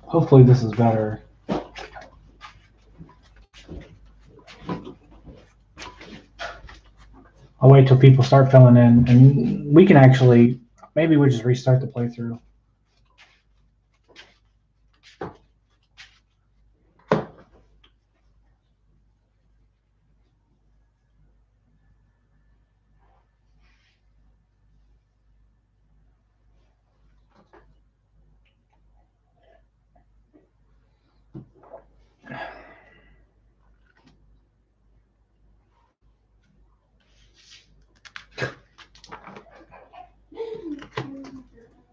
Hopefully this is better. I'll wait till people start filling in, and we can actually, maybe we just restart the playthrough.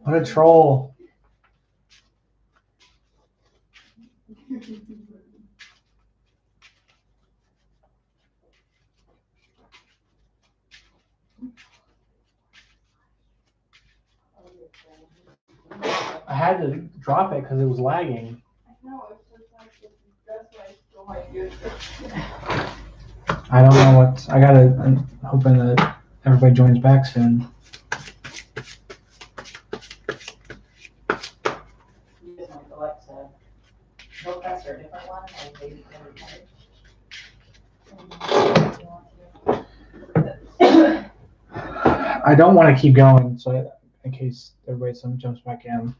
What a troll. I had to drop it because it was lagging. I don't know what, I'm hoping that everybody joins back soon. I don't want to keep going, so in case everybody jumps back in.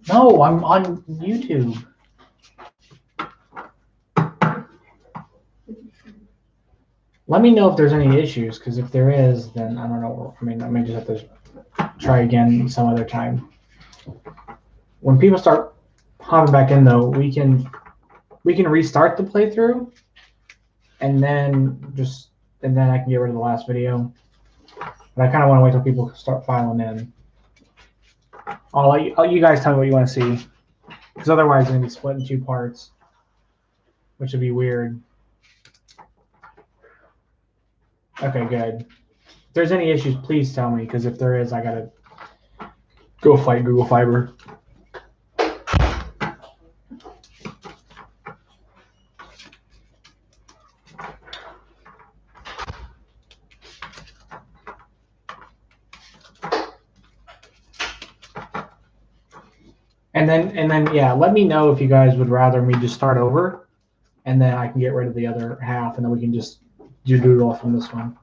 No, I'm on YouTube. Let me know if there's any issues, because if there is, then I don't know. I mean, I may just have to try again some other time. When people start hopping back in, though, we can restart the playthrough, and then I can get rid of the last video. But I kind of want to wait till people start filing in. I'll let you guys tell me what you want to see, because otherwise it's going to be split in two parts, which would be weird. Okay, good. If there's any issues, please tell me, because if there is, I gotta go fight Google Fiber. And then yeah, let me know if you guys would rather me just start over, and then I can get rid of the other half, and then we can just do it all from this one.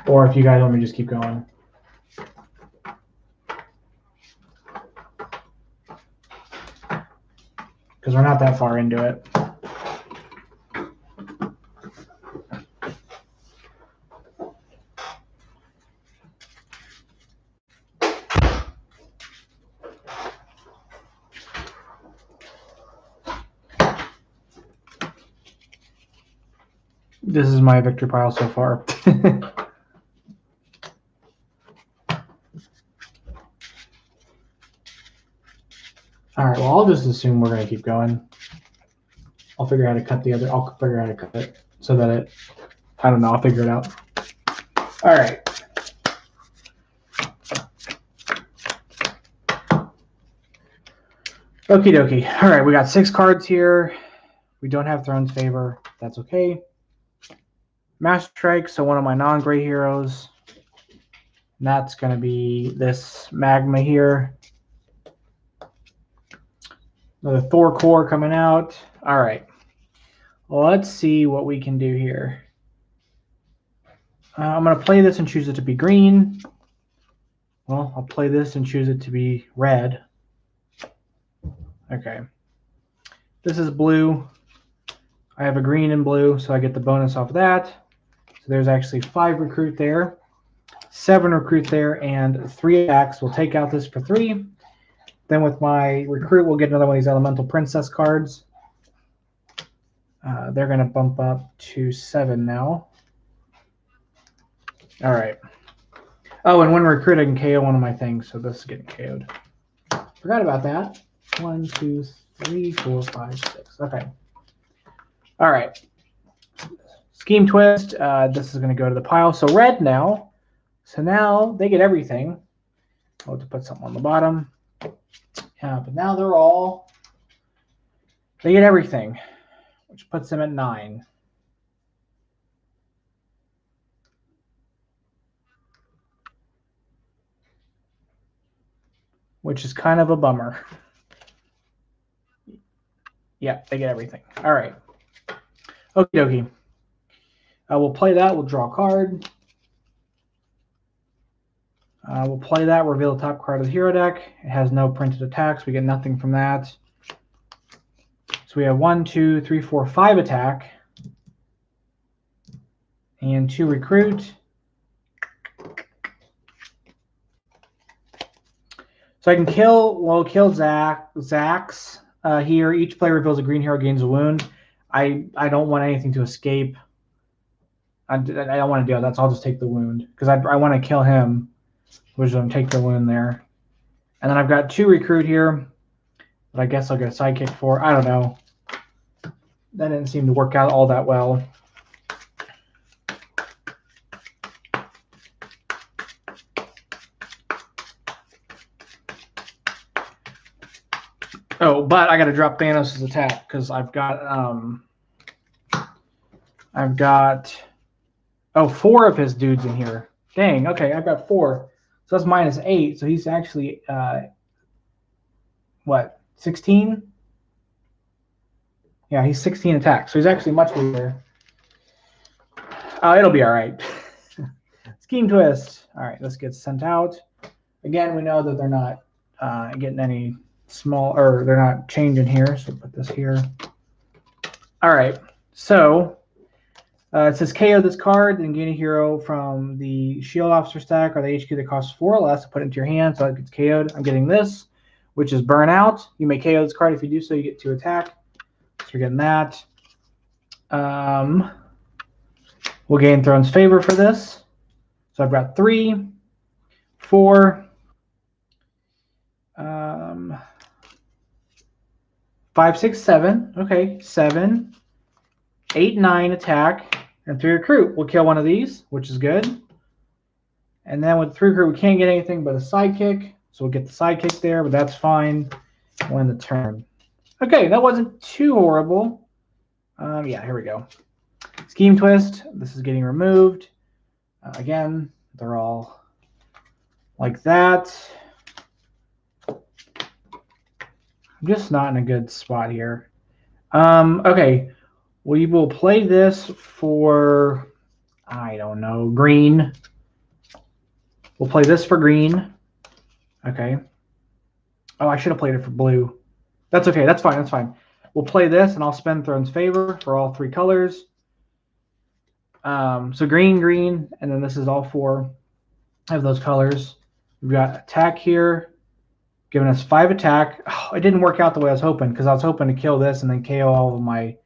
Or if you guys want me to just keep going. Because we're not that far into it. This is my victory pile so far. All right, well, I'll just assume we're going to keep going. I'll figure out how to cut the other. I'll figure out how to cut it so that it, I don't know, I'll figure it out. All right. Okie dokie. All right, we got 6 cards here. We don't have Throne's Favor. That's okay. Master Strike, so one of my non-gray heroes. And that's going to be this Magma here. Another Thor core coming out. All right. Well, let's see what we can do here. I'm going to play this and choose it to be green. Well, I'll play this and choose it to be red. Okay. This is blue. I have a green and blue, so I get the bonus off of that. So there's actually 5 recruit there, 7 recruit there, and 3 attacks. We'll take out this for 3. Then with my recruit, we'll get another one of these Elemental Princess cards. They're going to bump up to 7 now. All right. Oh, and when recruit, I can KO one of my things, so this is getting KO'd. Forgot about that. 1, 2, 3, 4, 5, 6. Okay. All right. Scheme Twist, this is going to go to the pile. So red now. So now they get everything. I'll have to put something on the bottom. But now they get everything, which puts them at 9. Which is kind of a bummer. Yeah, they get everything. All right. Okie dokie. We'll play that. We'll draw a card. We'll play that. Reveal the top card of the hero deck. It has no printed attacks. We get nothing from that. So we have 1, 2, 3, 4, 5 attack. And 2 recruit. So I can kill Zax here. Each player reveals a green hero gains a wound. I don't want anything to escape. I don't want to do that, so I'll just take the wound. Because I want to kill him, which is going to take the wound there. And then I've got 2 recruit here. But I guess I'll get a sidekick for. I don't know. That didn't seem to work out all that well. Oh, but I got to drop Thanos' attack because I've got 4 of his dudes in here. Dang. Okay, I've got 4, so that's -8. So he's actually what, 16? Yeah, he's 16 attacks. So he's actually much weaker. It'll be all right. Scheme Twist. All right, this gets sent out. Again, we know that they're not getting any small, or they're not changing here. So put this here. All right. So it says KO this card, then gain a hero from the Shield Officer stack or the HQ that costs 4 or less to put into your hand. So it gets KO'd. I'm getting this, which is Burnout. You may KO this card. If you do so, you get 2 attack. So we're getting that. We'll gain Throne's Favor for this. So I've got 3, 4, 5, 6, 7. Okay, 7, 8, 9 attack, and 3 recruit. We'll kill one of these, which is good. And then with 3 recruit, we can't get anything but a sidekick. So we'll get the sidekick there, but that's fine. We'll end the turn. Okay, that wasn't too horrible. Yeah, here we go. Scheme Twist. This is getting removed. Again, they're all like that. I'm just not in a good spot here. Okay, we will play this for, I don't know, green. We'll play this for green. Okay. Oh, I should have played it for blue. That's okay. That's fine. That's fine. We'll play this, and I'll spend Throne's Favor for all 3 colors. So green, green, and then this is all 4 of those colors. We've got attack here, giving us 5 attack. Oh, it didn't work out the way I was hoping, because I was hoping to kill this and then KO all of my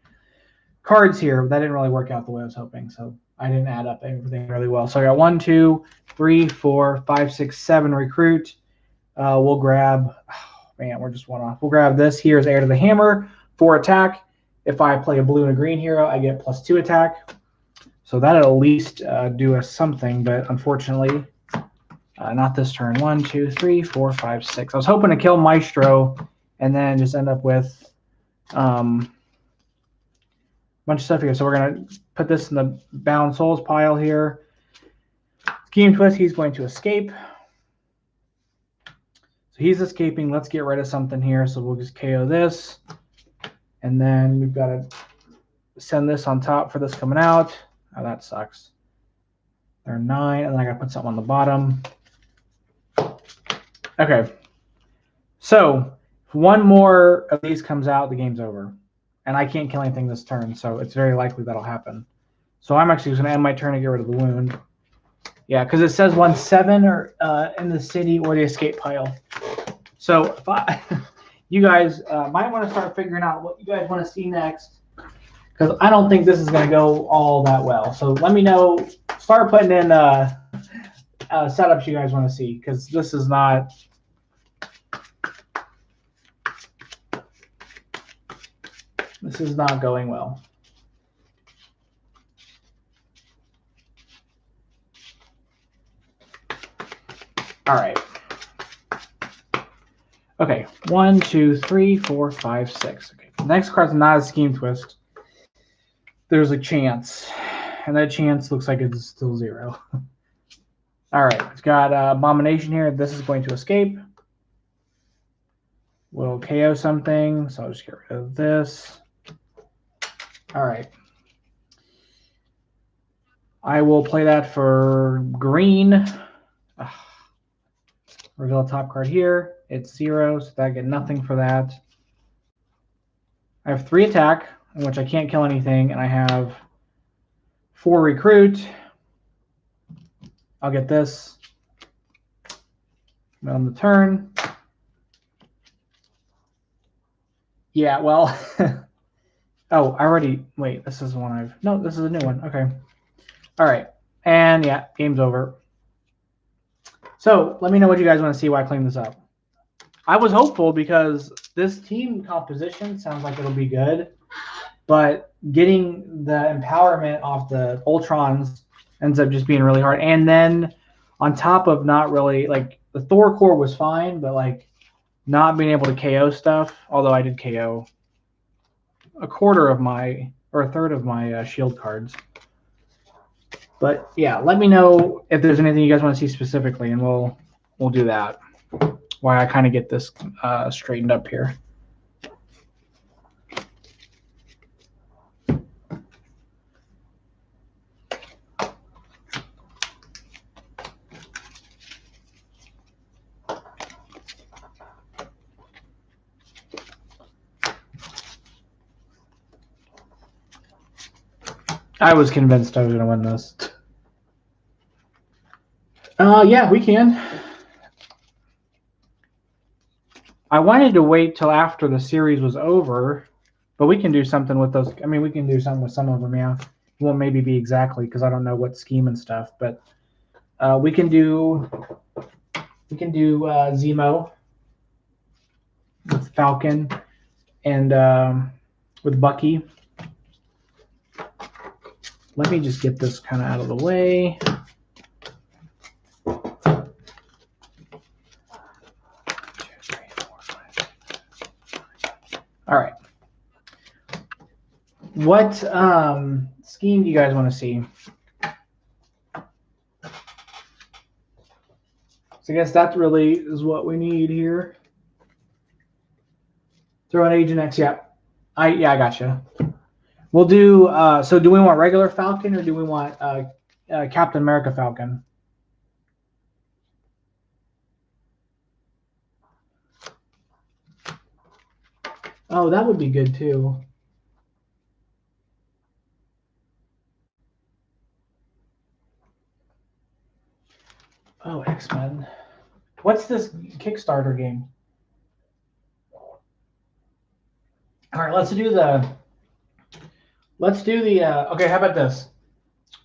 cards here. But that didn't really work out the way I was hoping, so I didn't add up everything really well. So I got 1, 2, 3, 4, 5, 6, 7 recruit. We'll grab, oh man, we're just 1 off. We'll grab this here as Heir to the Hammer, 4 attack. If I play a blue and a green hero, I get +2 attack. So that'll at least do us something, but unfortunately, not this turn. 1, 2, 3, 4, 5, 6. I was hoping to kill Maestro and then just end up with a bunch of stuff here. So we're going to put this in the Bound Souls pile here. Scheme Twist, he's going to escape. So he's escaping. Let's get rid of something here. So we'll just KO this. And then we've got to send this on top for this coming out. Oh, that sucks. They're 9, and then I got to put something on the bottom. Okay. So if 1 more of these comes out, the game's over. And I can't kill anything this turn, so it's very likely that'll happen. So I'm actually just going to end my turn and get rid of the wound. Yeah, because it says 1/7 or in the city or the escape pile. So if you guys might want to start figuring out what you guys want to see next, because I don't think this is going to go all that well. So let me know. Start putting in setups you guys want to see, because this is not. This is not going well. All right. Okay, 1, 2, 3, 4, 5, 6. Okay, the next card's not a Scheme Twist. There's a chance, and that chance looks like it's still 0. All right, it's got Abomination here. This is going to escape. We'll KO something, so I'll just get rid of this. All right. I will play that for green. Reveal a top card here. It's 0, so I get nothing for that. I have 3 attack, in which I can't kill anything, and I have 4 recruit. I'll get this on the turn. Yeah, well, oh, I already, wait, this is the one no, this is a new one. Okay. All right. And yeah, game's over. So let me know what you guys want to see while I clean this up. I was hopeful because this team composition sounds like it'll be good, but getting the empowerment off the Ultrons ends up just being really hard. And then on top of not really, like, the Thor core was fine, but like not being able to KO stuff, although I did KO a third of my shield cards. But yeah, let me know if there's anything you guys want to see specifically, and we'll do that. While I kind of get this straightened up here. I was convinced I was going to win this. Yeah, we can. I wanted to wait till after the series was over, but we can do something with those. I mean, we can do something with some of them, yeah. It won't maybe be exactly because I don't know what scheme and stuff, but we can do Zemo with Falcon and with Bucky. Let me just get this kind of out of the way. All right. What scheme do you guys want to see? So I guess that really is what we need here. Throw an Agent X, yeah. I gotcha. We'll do, so do we want regular Falcon or do we want Captain America Falcon? Oh, that would be good too. Oh, X-Men. What's this Kickstarter game? All right, let's do the, okay, how about this?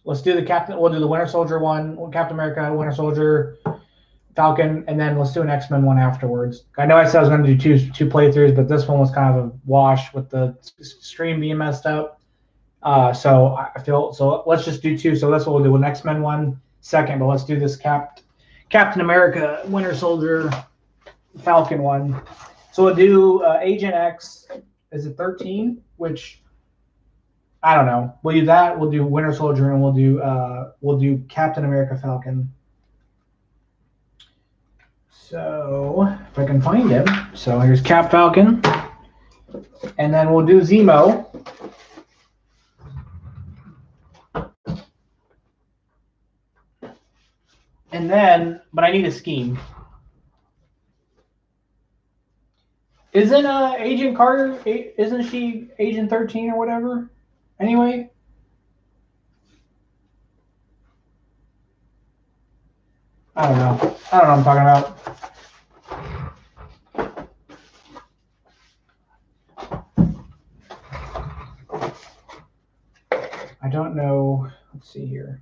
Let's do we'll do the Winter Soldier one, Captain America, Winter Soldier, Falcon, and then let's do an X-Men one afterwards. I know I said I was going to do two playthroughs, but this one was kind of a wash with the stream being messed up. So let's just do 2. So that's what we'll do. An X-Men one second, but let's do this Captain America, Winter Soldier, Falcon one. So we'll do Agent X. Is it 13? Which I don't know. We'll do that. We'll do Winter Soldier, and we'll do Captain America Falcon. So if I can find him. So here's Cap Falcon. And then we'll do Zemo. And then, but I need a scheme. Isn't Agent Carter, isn't she Agent 13 or whatever? Anyway? I don't know what I'm talking about. I don't know. Let's see here.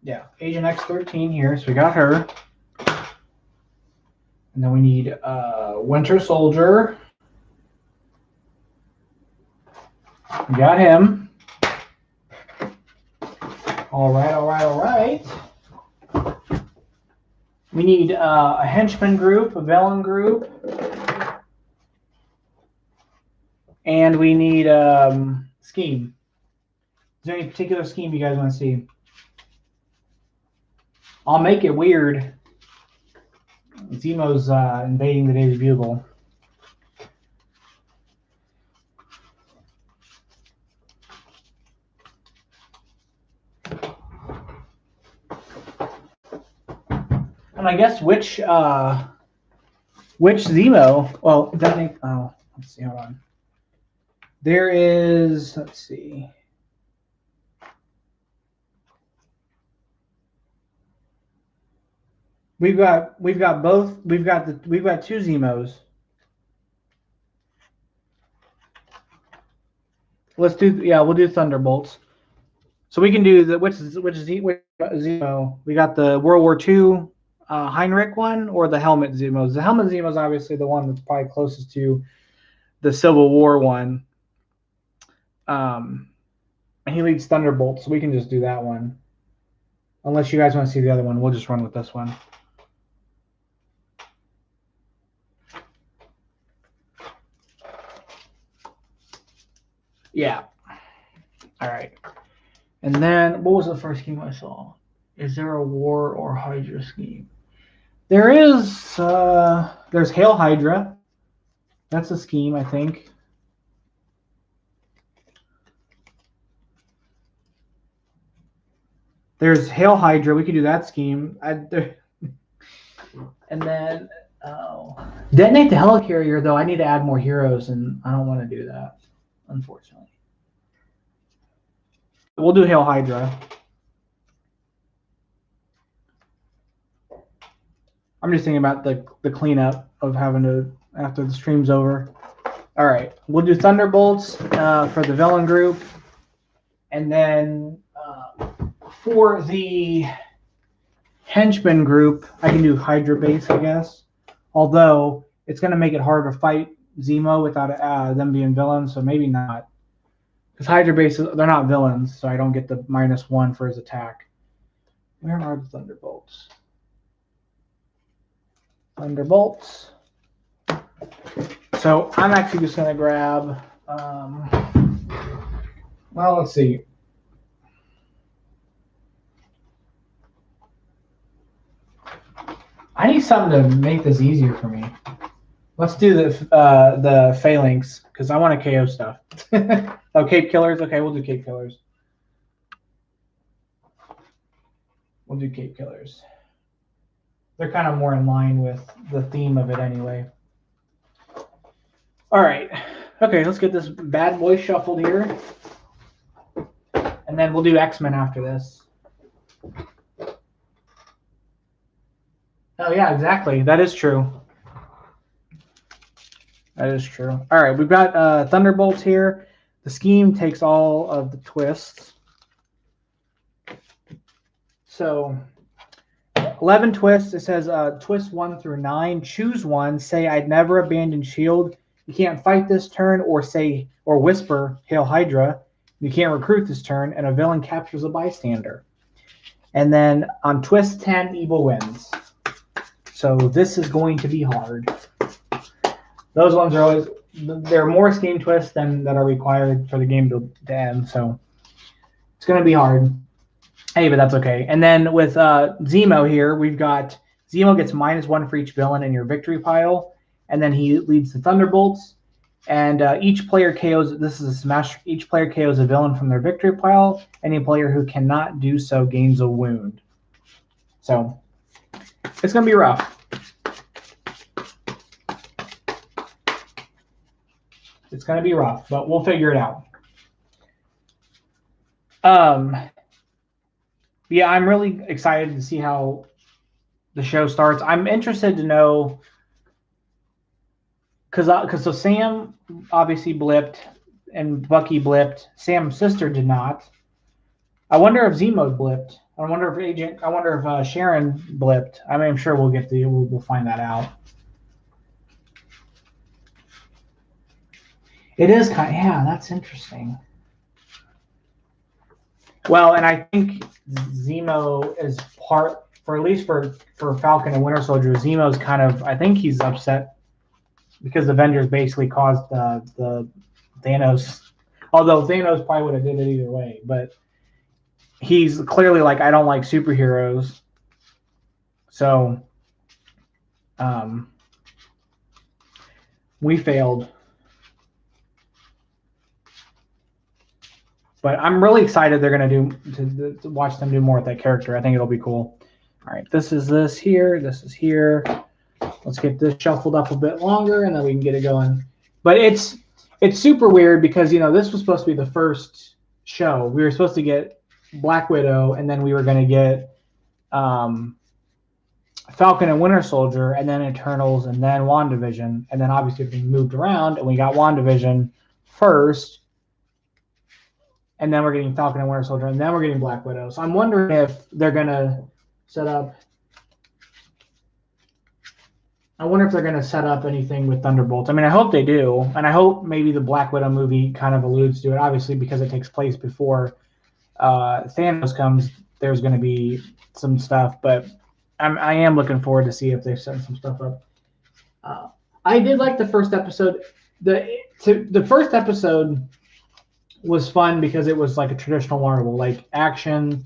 Yeah, Agent X13 here. So we got her. And then we need Winter Soldier. We got him. All right. We need a henchman group, a villain group, and we need scheme. Is there any particular scheme you guys want to see? I'll make it weird. Zemo's invading the Daily Bugle. And I guess which Zemo? Well, it doesn't. Oh, let's see. Hold on. There is. Let's see. We've got both. We've got two Zemos. Let's do. Yeah, we'll do Thunderbolts. So we can do the which Zemo? We got the World War II Heinrich one or the Helmet Zemos. The Helmet Zemo is obviously the one that's probably closest to the Civil War one. And he leads Thunderbolts, so we can just do that one. Unless you guys want to see the other one, we'll just run with this one. Yeah. All right. And then, what was the first scheme I saw? Is there a War or Hydra scheme? There is. There's Hail Hydra. That's a scheme, I think. There's Hail Hydra. We could do that scheme. And then, Detonate the Helicarrier, though. I need to add more heroes, and I don't want to do that, unfortunately. We'll do Hail Hydra. I'm just thinking about the cleanup of having to, after the stream's over. All right. We'll do Thunderbolts for the villain group. And then for the henchman group, I can do Hydra base, I guess. Although it's going to make it hard to fight Zemo without them being villains, so maybe not. Because Hydra base, they're not villains, so I don't get the -1 for his attack. Where are the Thunderbolts? Thunderbolts. So I'm actually just going to grab, well, let's see. I need something to make this easier for me. Let's do the Phalanx, because I want to KO stuff. Oh, Cape Killers? Okay, we'll do Cape Killers. We'll do Cape Killers. They're kind of more in line with the theme of it anyway. All right. Okay, let's get this bad boy shuffled here. And then we'll do X-Men after this. Oh, yeah, exactly. That is true. That is true. All right, we've got Thunderbolts here. The scheme takes all of the twists. So 11 twists. It says twist 1 through 9. Choose one. Say, I'd never abandon shield. You can't fight this turn, or say, or whisper, Hail Hydra. You can't recruit this turn, and a villain captures a bystander. And then on twist 10, evil wins. So this is going to be hard. Those ones are always, there are more scheme twists than that are required for the game to end, so it's going to be hard. Hey, but that's okay. And then with Zemo here, we've got Zemo gets -1 for each villain in your victory pile, and then he leads the Thunderbolts. And each player KOs, this is a smash, each player KOs a villain from their victory pile. Any player who cannot do so gains a wound. So it's going to be rough. It's going to be rough, but we'll figure it out. Yeah, I'm really excited to see how the show starts. I'm interested to know, because so Sam obviously blipped and Bucky blipped. Sam's sister did not. I wonder if Zemo blipped. I wonder if Sharon blipped. I mean, I'm sure we'll find that out. It is that's interesting. Well, and I think Zemo is part for at least for Falcon and Winter Soldier, Zemo's kind of, I think he's upset because Avengers basically caused the Thanos. Although Thanos probably would have did it either way, but he's clearly like, I don't like superheroes, so we failed. But I'm really excited they're going to watch them do more with that character. I think it'll be cool. All right, this is here. This is here. Let's get this shuffled up a bit longer, and then we can get it going. But it's super weird because, you know, this was supposed to be the first show. We were supposed to get Black Widow, and then we were going to get Falcon and Winter Soldier, and then Eternals, and then WandaVision. And then obviously we moved around, and we got WandaVision first. And then we're getting Falcon and Winter Soldier, and then we're getting Black Widow. So I'm wondering if they're going to set up. I wonder if they're going to set up anything with Thunderbolts. I mean, I hope they do. And I hope maybe the Black Widow movie kind of alludes to it. Obviously, because it takes place before Thanos comes, there's going to be some stuff. But I am looking forward to see if they're setting some stuff up. I did like the first episode. The first episode was fun because it was like a traditional Marvel, like action,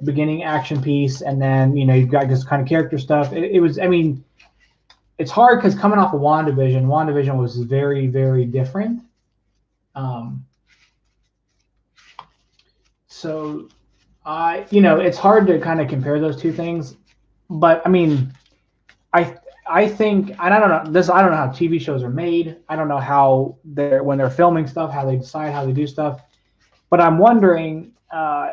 beginning action piece, and then, you know, you've got this kind of character stuff. It was, I mean, it's hard because coming off of WandaVision was very, very different. So you know, it's hard to kind of compare those two things, but I mean, I think, and I don't know how TV shows are made. I don't know how when they're filming stuff, how they decide how they do stuff. But I'm wondering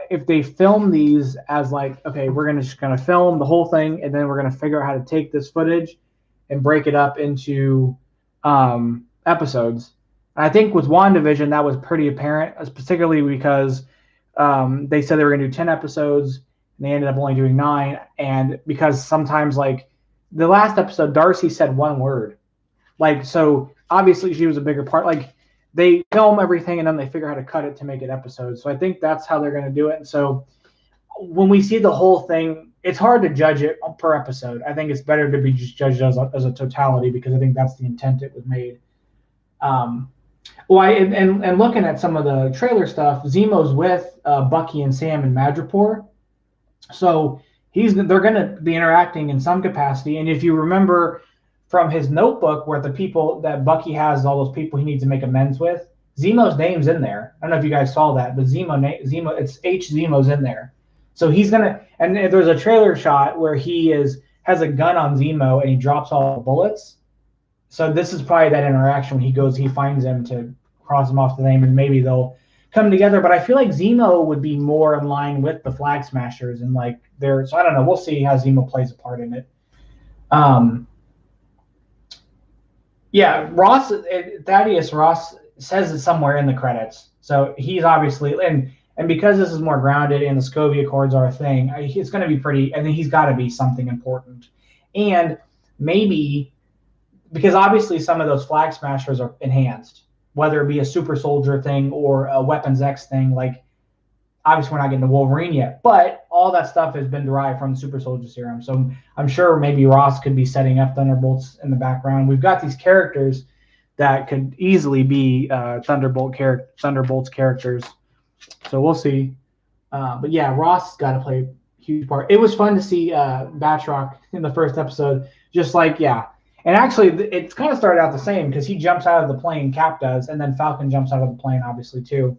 if they film these as like, okay, we're just gonna film the whole thing, and then we're gonna figure out how to take this footage and break it up into episodes. And I think with WandaVision, that was pretty apparent, particularly because they said they were gonna do 10 episodes, and they ended up only doing 9. And because sometimes, like, the last episode, Darcy said one word. Like, so obviously she was a bigger part. Like, they film everything and then they figure out how to cut it to make it episodes. So I think that's how they're going to do it. And so when we see the whole thing, it's hard to judge it per episode. I think it's better to be just judged as a totality, because I think that's the intent it was made. And looking at some of the trailer stuff, Zemo's with Bucky and Sam in Madripoor. So they're going to be interacting in some capacity. And if you remember from his notebook, where the people that Bucky has, all those people he needs to make amends with, Zemo's name's in there. I don't know if you guys saw that, but Zemo, it's H. Zemo's in there. So he's going to, and there's a trailer shot where he has a gun on Zemo and he drops all the bullets. So this is probably that interaction when he finds him to cross him off the name, and maybe they'll come together. But I feel like Zemo would be more in line with the Flag Smashers, and like so I don't know. We'll see how Zemo plays a part in it. Yeah, Thaddeus Ross says it somewhere in the credits. So he's obviously, and because this is more grounded and the Sokovia Accords are a thing, it's going to be pretty, I think he's got to be something important. And maybe, because obviously some of those Flag Smashers are enhanced, whether it be a super soldier thing or a Weapons X thing. Like, obviously we're not getting to Wolverine yet, but all that stuff has been derived from the super soldier serum. So I'm sure maybe Ross could be setting up Thunderbolts in the background. We've got these characters that could easily be Thunderbolts characters. So we'll see. But yeah, Ross got to play a huge part. It was fun to see Batroc in the first episode, just like, yeah. And actually, it's kind of started out the same, because he jumps out of the plane, Cap does, and then Falcon jumps out of the plane, obviously, too.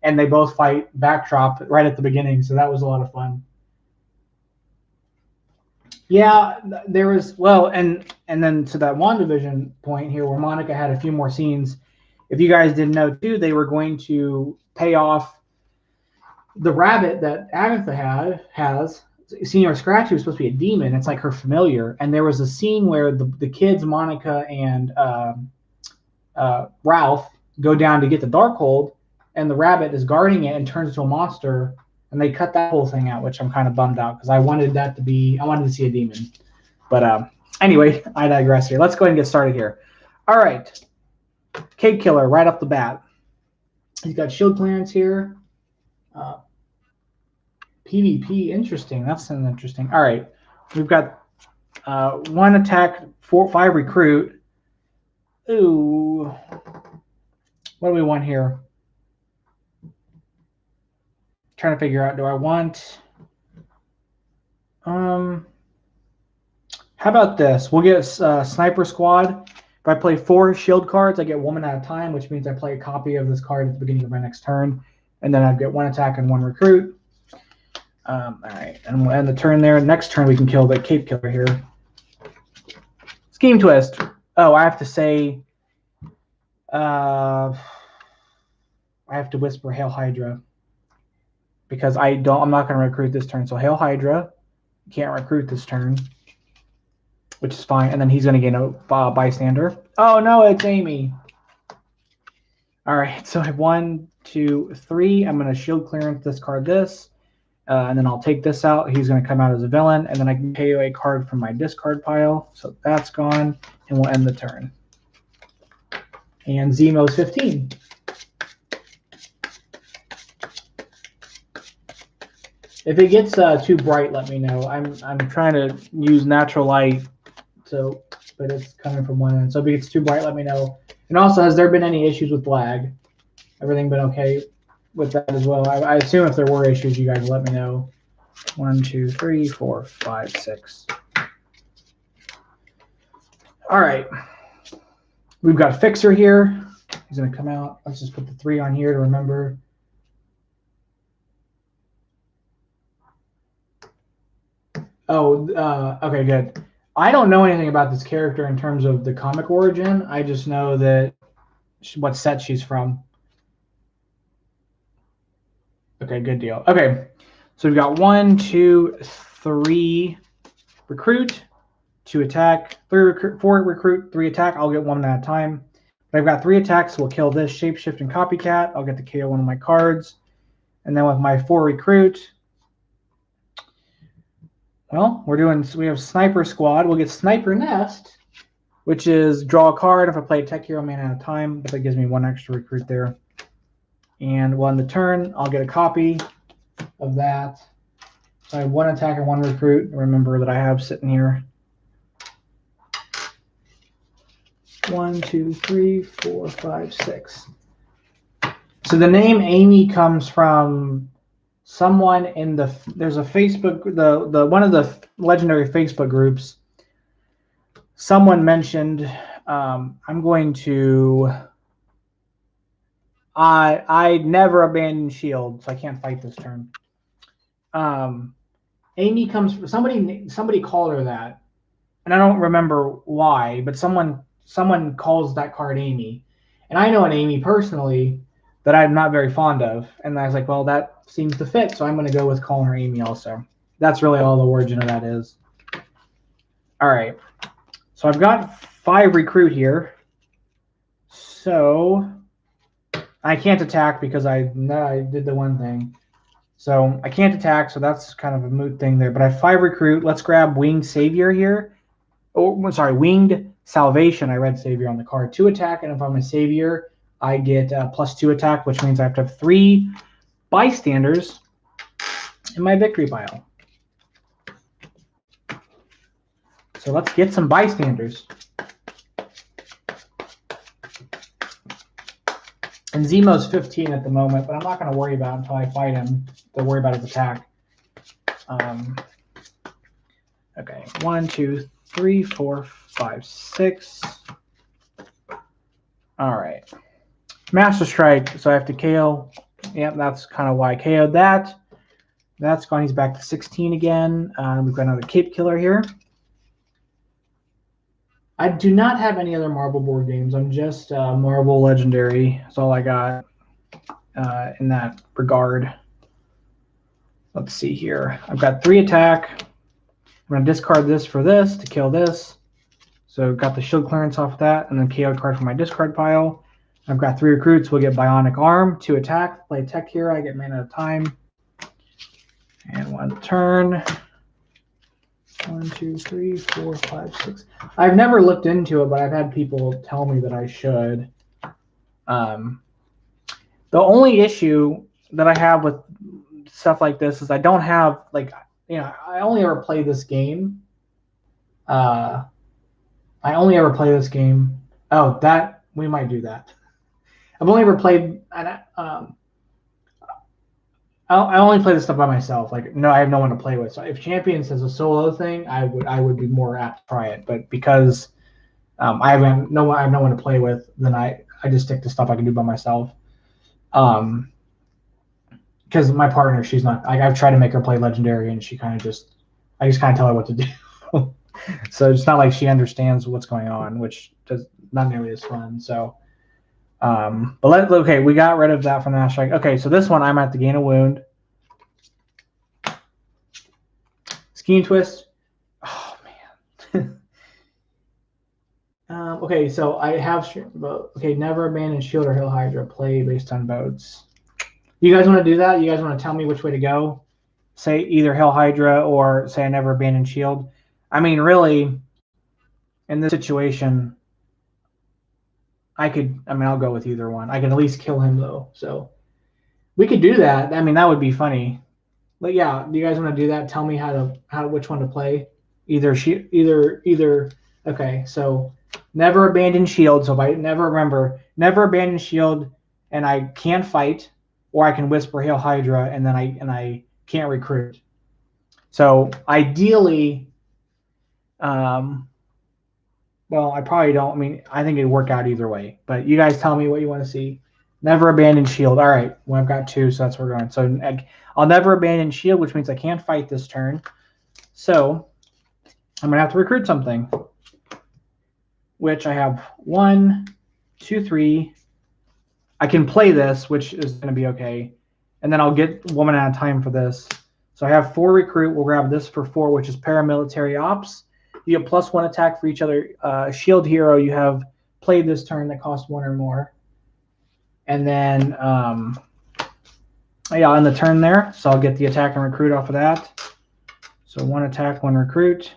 And they both fight Backdrop right at the beginning, so that was a lot of fun. Yeah, there was, well, and then to that WandaVision point here, where Monica had a few more scenes. If you guys didn't know, too, they were going to pay off the rabbit that Agatha has. Senior Scratchy was supposed to be a demon. It's like her familiar. And there was a scene where the kids, Monica and Ralph, go down to get the Darkhold, and the rabbit is guarding it and turns into a monster. And they cut that whole thing out, which I'm kind of bummed out, because I wanted to see a demon. But anyway, I digress here. Let's go ahead and get started here. All right. Cape Killer right off the bat. He's got shield clearance here. PvP. Interesting. That's an interesting. All right. We've got 1 attack, 5 recruit. Ooh. What do we want here? Trying to figure out, do I want... How about this? We'll get Sniper Squad. If I play 4 shield cards, I get 1 at a time, which means I play a copy of this card at the beginning of my next turn. And then I get 1 attack and 1 recruit. All right, and we'll end the turn there. Next turn, we can kill the Cape Killer here. Scheme Twist. Oh, I have to say... I have to whisper Hail Hydra. Because I'm not going to recruit this turn. So Hail Hydra. Can't recruit this turn. Which is fine. And then he's going to get a bystander. Oh, no, it's Amy. All right, so I have 1, 2, 3. I'm going to shield clearance, discard this. And then I'll take this out. He's going to come out as a villain. And then I can KO a card from my discard pile. So that's gone. And we'll end the turn. And Zemo's 15. If it gets too bright, let me know. I'm trying to use natural light, so but it's coming from one end. So if it gets too bright, let me know. And also, has there been any issues with lag? Everything been okay with that as well? I assume if there were issues, you guys will let me know. 1, 2, 3, 4, 5, 6. All right. We've got Fixer here. He's going to come out. Let's just put the 3 on here to remember. Oh, okay, good. I don't know anything about this character in terms of the comic origin. I just know that what set she's from. Okay, good deal. Okay, so we've got 1, 2, 3 recruit, 2 attack, 3 recruit, 4 recruit, 3 attack. I'll get 1 at a time. But I've got 3 attacks. We'll kill this Shapeshift and Copycat. I'll get to KO one of my cards. And then with my 4 recruit... Well, we have Sniper Squad. We'll get Sniper Nest, which is draw a card if I play a Tech Hero man at a time. But that gives me 1 extra recruit there. And on the turn, I'll get a copy of that. So I have 1 attack and 1 recruit. Remember that I have sitting here. 1, 2, 3, 4, 5, 6. So the name Amy comes from... someone in there's a Facebook, the one of the legendary Facebook groups, someone mentioned, I'm going to, I never abandon shield, so I can't fight this turn. Amy comes from, somebody called her that, and I don't remember why, but someone calls that card Amy. And I know an Amy personally that I'm not very fond of. And I was like, well, that seems to fit, so I'm going to go with calling her Amy also. That's really all the origin of that is. All right. So I've got 5 recruit here. So I can't attack because I did the one thing. So I can't attack, so that's kind of a moot thing there. But I have 5 recruit. Let's grab Winged Savior here. Oh, sorry, Winged Salvation. I read Savior on the card. 2 attack, and if I'm a Savior, I get +2 attack, which means I have to have 3 bystanders in my victory pile. So let's get some bystanders. And Zemo's 15 at the moment, but I'm not going to worry about it until I fight him to worry about his attack. Okay, 1, 2, 3, 4, 5, 6. All right. Master Strike, so I have to KO. Yep, that's kind of why I KO'd that. That's gone. He's back to 16 again. We've got another Cape Killer here. I do not have any other Marvel board games. I'm just Marvel Legendary. That's all I got in that regard. Let's see here. I've got 3 attack. I'm going to discard this for this to kill this. So got the shield clearance off that, and then KO card from my discard pile. I've got 3 recruits. We'll get Bionic Arm, 2 attack. Play Tech Hero. I get mana at a time. And 1 turn. 1, 2, 3, 4, 5, 6. I've never looked into it, but I've had people tell me that I should. The only issue that I have with stuff like this is I don't have like I only ever play this game. I only ever play this game. Oh, that we might do that. I've only ever played. I only play this stuff by myself. Like, no, I have no one to play with. So if Champions is a solo thing, I would be more apt to try it. But because I have no one to play with, then I just stick to stuff I can do by myself. Because my partner, she's not. I've tried to make her play Legendary, and she kind of I just kind of tell her what to do. So it's not like she understands what's going on, which does not nearly as fun. So. Okay, we got rid of that from the Master Strike. Okay, so this one I'm at the gain a wound. Scheme Twist. Oh man. Okay, so I have never abandon shield or Hail Hydra. Play based on boats. You guys want to do that? You guys want to tell me which way to go? Say either Hail Hydra or say I never abandon shield. I mean, really, in this situation. I'll go with either one. I can at least kill him though. So we could do that. I mean, that would be funny. But yeah, do you guys want to do that? Tell me which one to play. Either. Okay, so never abandon shield. So if I never abandon shield, and I can't fight, or I can whisper Hail Hydra, and then I can't recruit. So ideally, well, I probably don't. I mean, I think it'd work out either way. But you guys tell me what you want to see. Never abandon shield. All right. Well, I've got 2, so that's where we're going. So I'll never abandon shield, which means I can't fight this turn. So I'm going to have to recruit something, which I have 1, 2, 3. I can play this, which is going to be okay. And then I'll get woman at a time for this. So I have 4 recruit. We'll grab this for 4, which is paramilitary ops. You get +1 attack for each other shield hero you have played this turn that costs 1 or more. And then, on the turn there, so I'll get the attack and recruit off of that. So 1 attack, 1 recruit.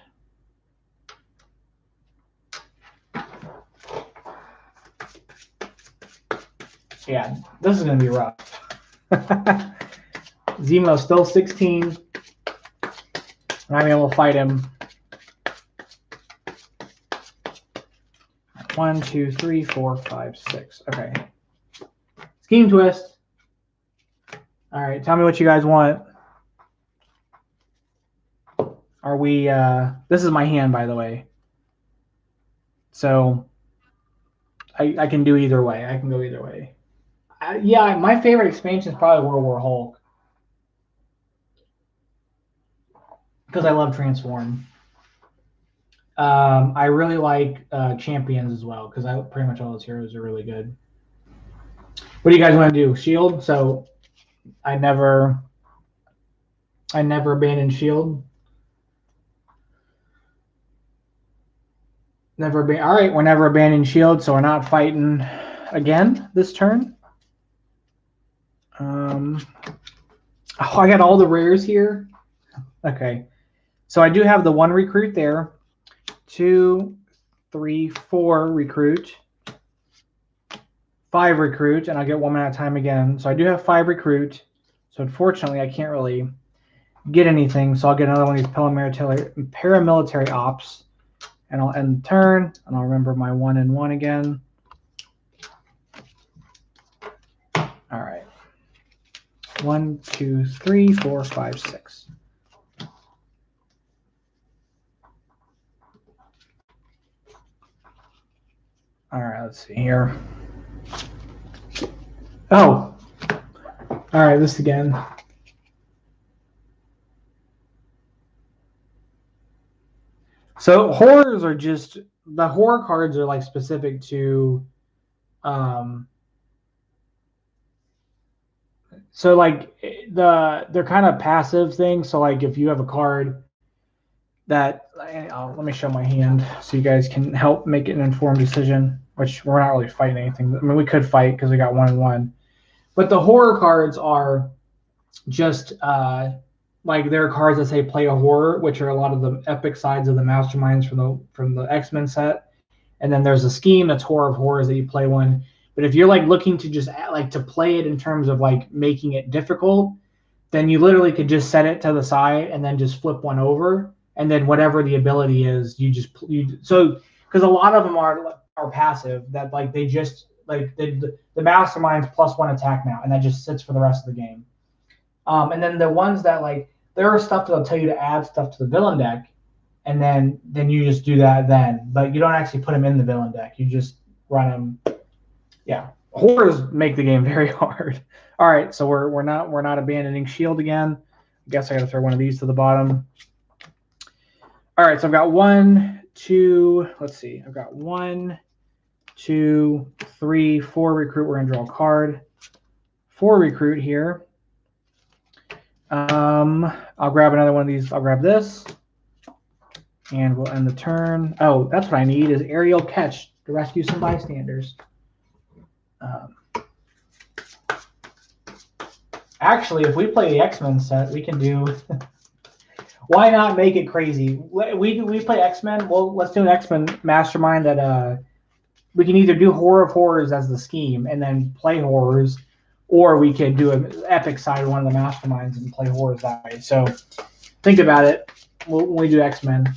Yeah, this is going to be rough. Zemo's still 16. I'm able to fight him. 1, 2, 3, 4, 5, 6. Okay. Scheme Twist. All right, tell me what you guys want. Are we this is my hand, by the way. So I can do either way. I can go either way. Yeah, my favorite expansion is probably World War Hulk. Because I love Transform. I really like Champions as well, because pretty much all those heroes are really good. What do you guys want to do? Shield? So I never abandon shield. All right, we're never abandoning shield, so we're not fighting again this turn. I got all the rares here. Okay, so I do have the 1 recruit there. 2, 3, 4 recruit. 5 recruit, and I'll get 1 at a time again. So I do have 5 recruit. So unfortunately, I can't really get anything. So I'll get another one of these paramilitary ops. And I'll end the turn, and I'll remember my 1 and 1 again. All right. 1, 2, 3, 4, 5, 6. All right, let's see here. Oh. All right, this again. So horrors are just, the horror cards are like specific to, so like they're kind of passive things. So like if you have a card that, let me show my hand so you guys can help make an informed decision, which we're not really fighting anything. I mean, we could fight because we got 1 and 1, but the horror cards are just, like there are cards that say play a horror, which are a lot of the epic sides of the masterminds from the X-Men set. And then there's a scheme that's horror of horrors that you play one. But if you're like looking to just like to play it in terms of like making it difficult, then you literally could just set it to the side and then just flip one over, and then whatever the ability is, so because a lot of them are passive that like they just like the mastermind's +1 attack now, and that just sits for the rest of the game. And then the ones that like there are stuff that'll tell you to add stuff to the villain deck, and then you just do that then, but you don't actually put them in the villain deck. You just run them. Yeah, horrors make the game very hard. All right, so we're not abandoning shield again. I guess I got to throw one of these to the bottom. All right, so I've got 1, 2. Let's see. I've got 1, 2, 3, 4 recruit. We're gonna draw a card. 4 recruit here. I'll grab another one of these. I'll grab this, and we'll end the turn. Oh, that's what I need is aerial catch to rescue some bystanders. Actually, if we play the X-Men set, we can do. Why not make it crazy? We play X-Men. Well, let's do an X-Men mastermind that we can either do Horror of Horrors as the scheme and then play horrors, or we could do an epic side of one of the masterminds and play horrors that way. So think about it when we do X-Men,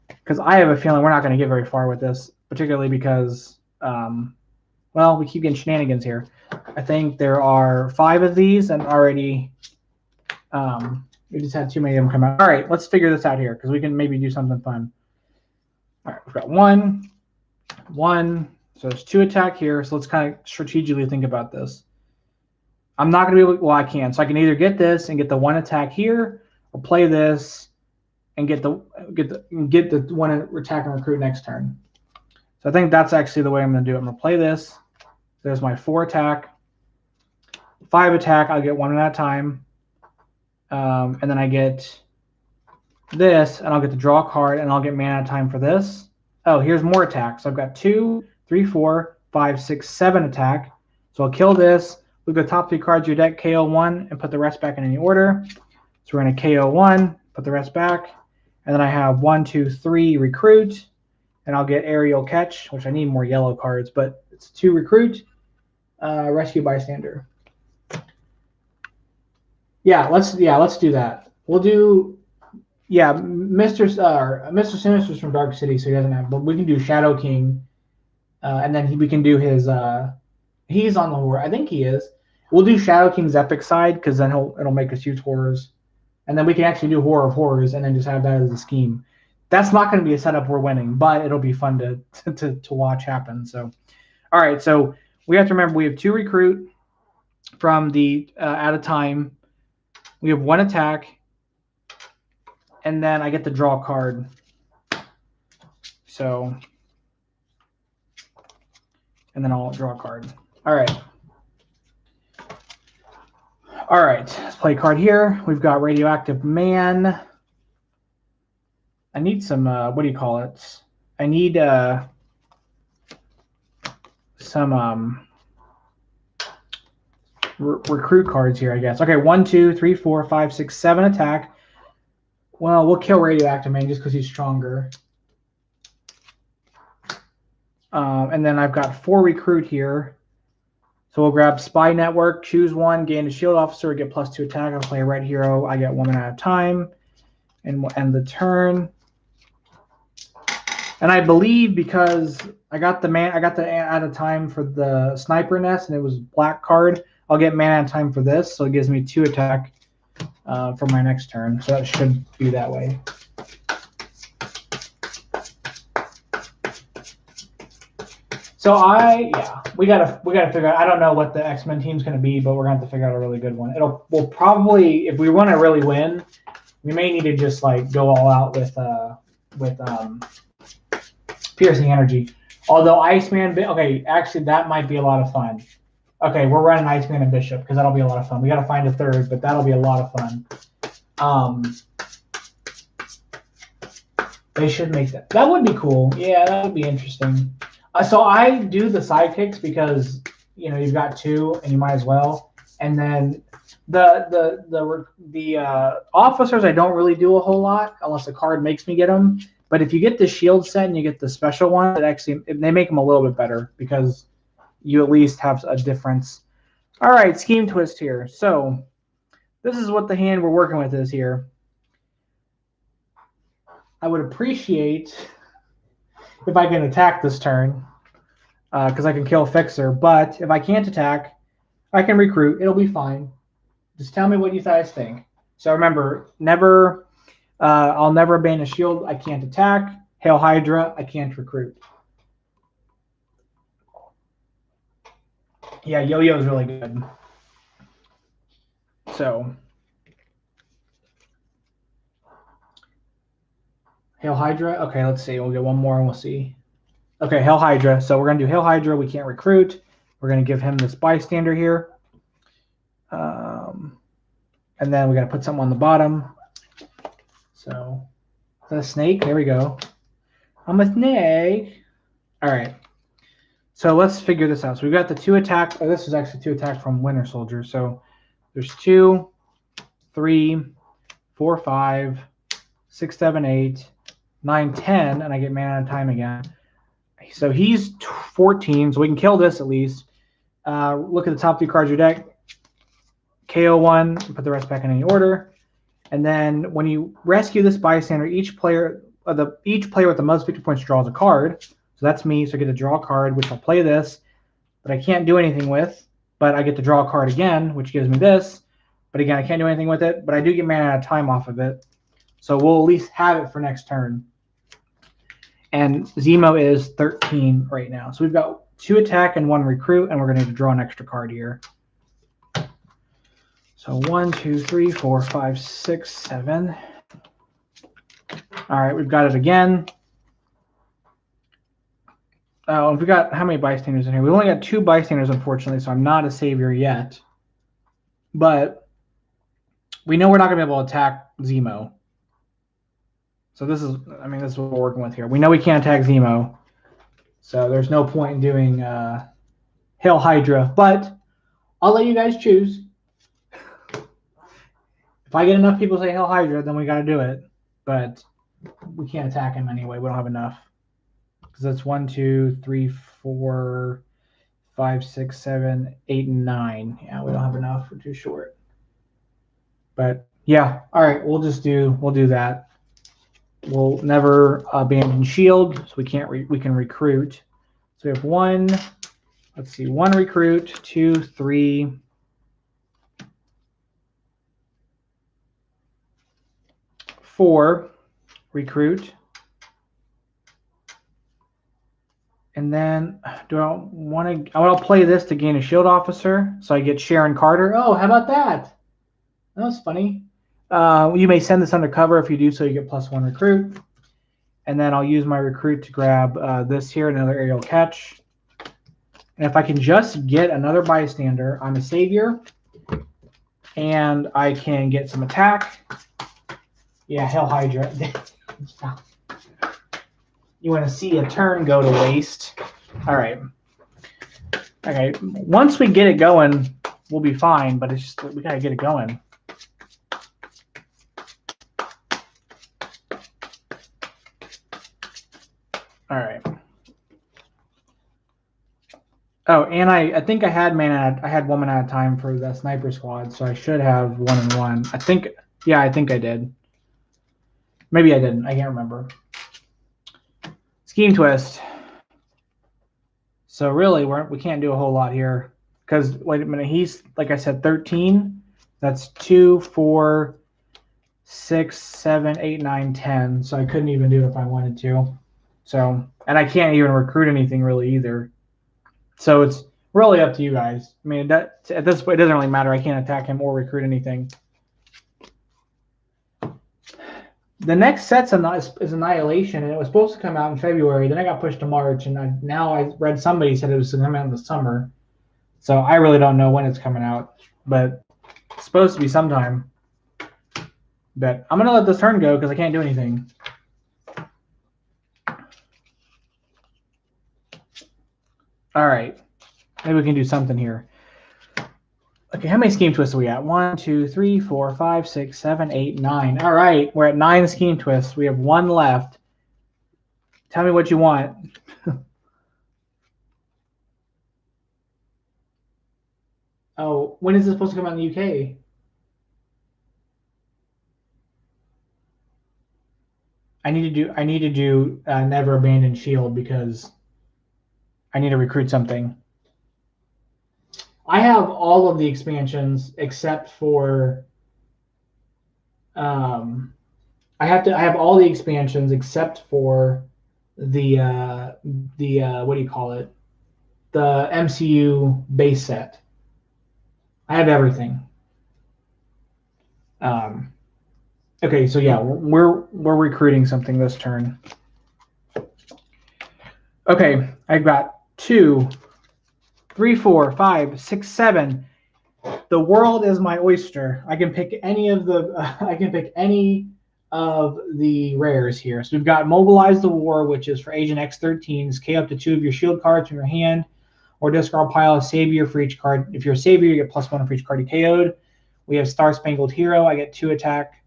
because I have a feeling we're not going to get very far with this, particularly because, well, we keep getting shenanigans here. I think there are 5 of these, and already we just had too many of them come out. All right, let's figure this out here because we can maybe do something fun. All right, we've got 1, 1. So there's 2 attack here. So let's kind of strategically think about this. I'm not going to be able to, well, I can. So I can either get this and get the 1 attack here, or play this and get the 1 attack and recruit next turn. So I think that's actually the way I'm going to do it. I'm going to play this. There's my 4 attack. 5 attack, I'll get 1 at a time. And then I get this, and I'll get to draw a card, and I'll get mana at a time for this. Oh, here's more attack. So I've got 2, 3, 4, 5, 6, 7 attack. So I'll kill this. Look at the top 3 cards of your deck, KO 1, and put the rest back in any order. So we're going to KO 1, put the rest back. And then I have 1, 2, 3 recruit, and I'll get aerial catch, which I need more yellow cards, but it's 2 recruit, rescue bystander. Yeah, let's do that. We'll do Mr. Sinister's from Dark City, so he doesn't have, but we can do Shadow King, and then we can do his he's on the horror. I think he is. We'll do Shadow King's epic side because then it'll make us use horrors. And then we can actually do Horror of Horrors and then just have that as a scheme. That's not going to be a setup we're winning, but it'll be fun to watch happen. So, all right. So we have to remember we have 2 recruit from the at a time. We have 1 attack, and then I get to draw a card. So, and then I'll draw a card. All right. All right, let's play a card here. We've got Radioactive Man. I need some, what do you call it? I need some recruit cards here, I guess. Okay, 1, 2, 3, 4, 5, 6, 7 attack. Well, we'll kill Radioactive Man just because he's stronger. And then I've got 4 recruit here. So we'll grab Spy Network, choose 1, gain a shield officer, get +2 attack. I'll play a red hero. I get 1 at a time, and we'll end the turn. And I believe because I got the at a time for the sniper nest, and it was black card, I'll get mana at a time for this, so it gives me 2 attack for my next turn. So that should be that way. So we gotta figure out. I don't know what the X-Men team's gonna be, but we're gonna have to figure out a really good one. We'll probably, if we want to really win, we may need to just like go all out with piercing energy. Although Iceman, okay, actually that might be a lot of fun. Okay, we're running Iceman and Bishop because that'll be a lot of fun. We gotta find a third, but that'll be a lot of fun. They should make that. That would be cool. Yeah, that would be interesting. So I do the sidekicks because you've got 2 and you might as well. And then the officers I don't really do a whole lot unless the card makes me get them. But if you get the shield set and you get the special one, they make them a little bit better because you at least have a difference. All right, scheme twist here. So this is what the hand we're working with is here. I would appreciate if I can attack this turn, because I can kill Fixer. But if I can't attack, I can recruit. It'll be fine. Just tell me what you guys think. So remember, never. I'll never ban a shield. I can't attack. Hail Hydra. I can't recruit. Yeah, Yo-Yo is really good. So Hail Hydra. Okay, let's see. We'll get one more and we'll see. Okay, Hail Hydra. So we're going to do Hail Hydra. We can't recruit. We're going to give him this bystander here. And then we got to put something on the bottom. So, is that a snake? There we go. I'm a snake. All right. So let's figure this out. So we've got the 2 attack. Oh, this is actually 2 attack from Winter Soldier. So there's 2, 3, 4, 5, 6, 7, 8, 9, 10, and I get mana out of time again. So he's 14, so we can kill this at least. Look at the top 3 cards of your deck. KO 1, put the rest back in any order. And then when you rescue this bystander, each player with the most victory points draws a card. So that's me, so I get to draw a card, which I'll play this, but I can't do anything with. But I get to draw a card again, which gives me this. But again, I can't do anything with it, but I do get mana out of time off of it. So we'll at least have it for next turn. And Zemo is 13 right now. So we've got 2 attack and 1 recruit, and we're going to draw an extra card here. So 1, 2, 3, 4, 5, 6, 7. All right, we've got it again. Oh, we got how many bystanders in here? We only got 2 bystanders, unfortunately, so I'm not a savior yet. But we know we're not going to be able to attack Zemo. So this is what we're working with here. We know we can't attack Zemo. So there's no point in doing Hail Hydra. But I'll let you guys choose. If I get enough people say Hail Hydra, then we got to do it. But we can't attack him anyway. We don't have enough. Because that's 1, 2, 3, 4, 5, 6, 7, 8, and 9. Yeah, we don't have enough. We're too short. But yeah, all right. We'll do that. We'll never abandon shield, so we can recruit. So we have 1. Let's see, 1 recruit, 2, 3. 4 recruit. And then do I want to? I'll play this to gain a shield officer, so I get Sharon Carter. Oh, how about that? That was funny. You may send this undercover. If you do so, you get +1 recruit. And then I'll use my recruit to grab this here, another aerial catch. And if I can just get another bystander, I'm a savior. And I can get some attack. Yeah, Hail Hydra. You want to see a turn go to waste. All right. Okay. Once we get it going, we'll be fine, but it's just we got to get it going. All right. Oh, and I think I had mana. I had 1 mana at a time for the sniper squad, so I should have 1 and 1. I think I did. Maybe I didn't. I can't remember. Scheme twist. So really, we can't do a whole lot here because wait a minute. He's like I said, 13. That's 2, 4, 6, 7, 8, 9, 10. So I couldn't even do it if I wanted to. So, and I can't even recruit anything really either. So it's really up to you guys. I mean, at this point, it doesn't really matter. I can't attack him or recruit anything. The next set's is Annihilation, and it was supposed to come out in February. Then I got pushed to March, and now I read somebody said it was going to come out in the summer. So I really don't know when it's coming out, but it's supposed to be sometime. But I'm going to let this turn go because I can't do anything. All right. Maybe we can do something here. Okay, how many scheme twists are we at? 1, 2, 3, 4, 5, 6, 7, 8, 9. All right, we're at 9 scheme twists. We have 1 left. Tell me what you want. Oh, when is this supposed to come out in the UK? I need to do Never Abandon Shield because I need to recruit something. I have all of the expansions except for I have all the expansions except for the what do you call it? The MCU base set. I have everything. Okay, so yeah, we're recruiting something this turn. Okay, I've got 2, 3, 4, 5, 6, 7. The world is my oyster. I can pick any of the rares here. So we've got Mobilize the War, which is for Agent X-13s. K up to 2 of your shield cards from your hand, or discard pile of Savior for each card. If you're a Savior, you get +1 for each card you KO'd. We have Star Spangled Hero. I get 2 attack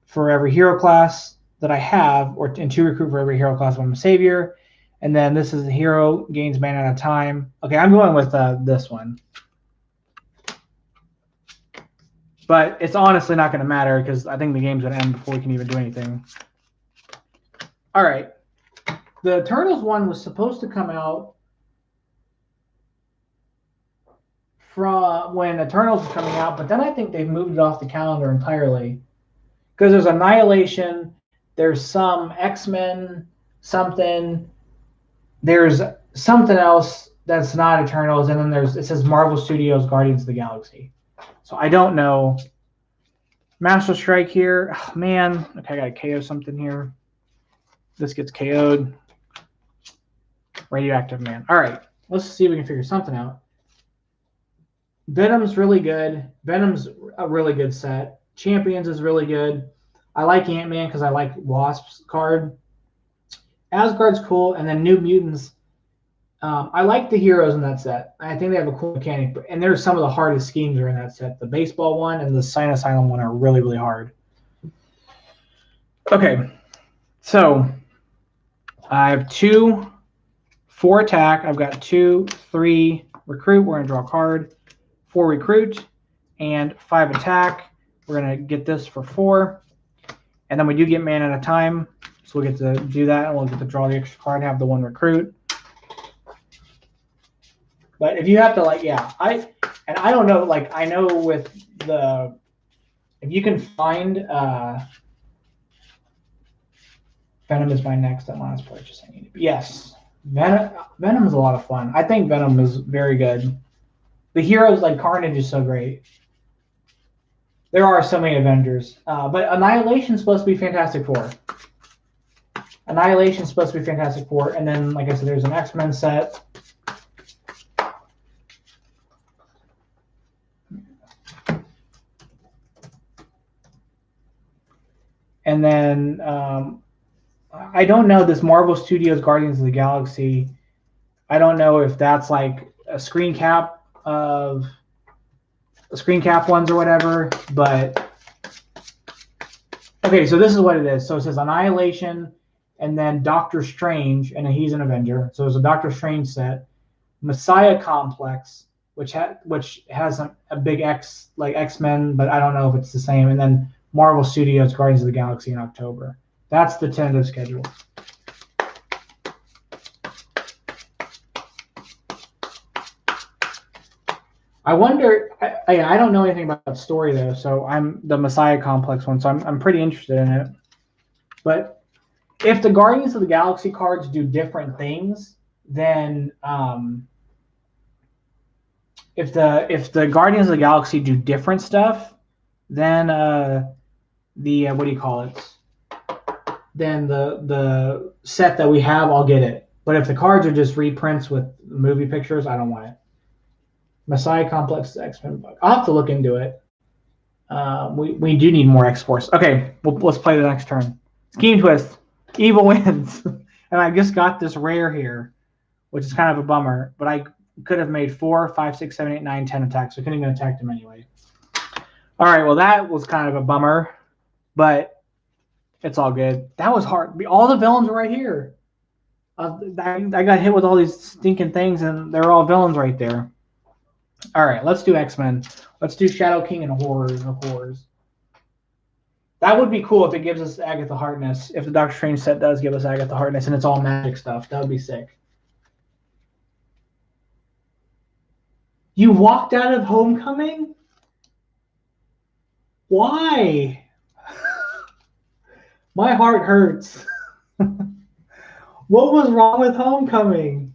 for every hero class that I have, and 2 recruit for every hero class when I'm a Savior. And then this is the hero, gains mana at a time. Okay, I'm going with this one. But it's honestly not going to matter because I think the game's going to end before we can even do anything. All right. The Eternals one was supposed to come out from when Eternals was coming out, but then I think they've moved it off the calendar entirely. Because there's Annihilation, there's some X-Men, something, there's something else that's not Eternals, and then it says Marvel Studios Guardians of the Galaxy. So I don't know. Master Strike here. Oh, man. Okay, I got to KO something here. This gets KO'd. Radioactive Man. All right. Let's see if we can figure something out. Venom's really good. Venom's a really good set. Champions is really good. I like Ant-Man because I like Wasp's card. Asgard's cool. And then New Mutants. I like the heroes in that set. I think they have a cool mechanic. And there's some of the hardest schemes are in that set. The baseball one and the Sign Asylum one are really, really hard. Okay. So I have 2, 4 attack. I've got 2, 3 recruit. We're going to draw a card. 4 recruit and 5 attack. We're going to get this for 4. And then we do get mana at a time. So we'll get to do that. And we'll get to draw the extra card and have the 1 recruit. But if you have to, I don't know, I know with the, if you can find, Venom is my next and last purchase I need. Yes, Venom is a lot of fun. I think Venom is very good. The heroes like Carnage is so great. There are so many Avengers. But Annihilation is supposed to be Fantastic Four. Annihilation is supposed to be Fantastic Four. And then, like I said, there's an X-Men set. And then I don't know this Marvel Studios Guardians of the Galaxy. I don't know if that's like a screen cap ones or whatever, but okay, so this is what it is. So it says Annihilation and then Doctor Strange, and he's an Avenger. So there's a Doctor Strange set, Messiah Complex, which has a big X, like X-Men, but I don't know if it's the same, and then Marvel Studios Guardians of the Galaxy in October. That's the tentative schedule. I wonder. I don't know anything about the story though, so I'm the Messiah Complex one, so I'm pretty interested in it. But if the Guardians of the Galaxy cards do different things, then if the Guardians of the Galaxy do different stuff, then the what do you call it? Then the set that we have, I'll get it. But if the cards are just reprints with movie pictures, I don't want it. Messiah Complex X-Men book. I'll have to look into it. We do need more X-Force. Okay, let's play the next turn. Scheme Twist. Evil wins. And I just got this rare here, which is kind of a bummer. But I could have made 4, 5, 6, 7, 8, 9, 10 attacks. So I couldn't even attack them anyway. All right, well, that was kind of a bummer. But it's all good. That was hard. All the villains are right here. I got hit with all these stinking things, and they're all villains right there. All right, let's do X-Men. Let's do Shadow King and Horrors of Horrors. That would be cool if it gives us Agatha Harkness. If the Doctor Strange set does give us Agatha Harkness and it's all magic stuff, that would be sick. You walked out of Homecoming? Why? My heart hurts. What was wrong with Homecoming?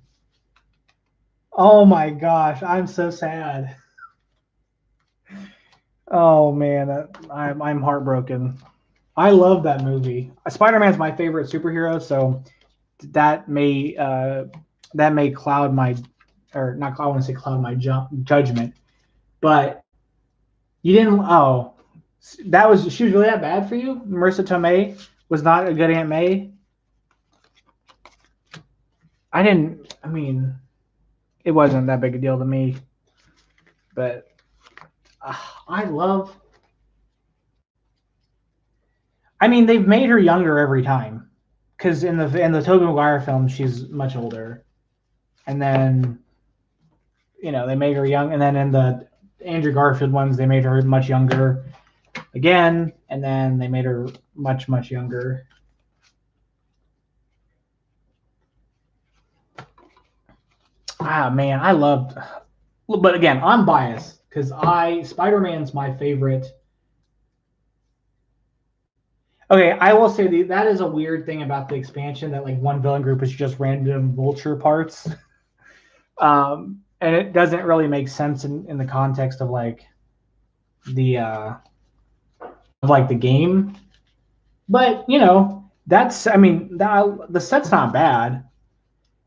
Oh my gosh, I'm so sad. Oh man, I'm heartbroken. I love that movie. Spider-Man's my favorite superhero, so that may cloud my, or not. I want to say cloud my judgment, but you didn't. Oh, she was really that bad for you? Marissa Tomei was not a good Aunt May. I didn't. I mean, it wasn't that big a deal to me, but I love. I mean, they've made her younger every time, because in the Tobey Maguire film, she's much older, and then they made her young, and then in the Andrew Garfield ones, they made her much younger again, and then they made her much younger. Ah man, I loved, but again, I'm biased because Spider-Man's my favorite. Okay, I will say that is a weird thing about the expansion, that like one villain group is just random Vulture parts, and it doesn't really make sense in the context of like the game. But that's, I mean, the set's not bad.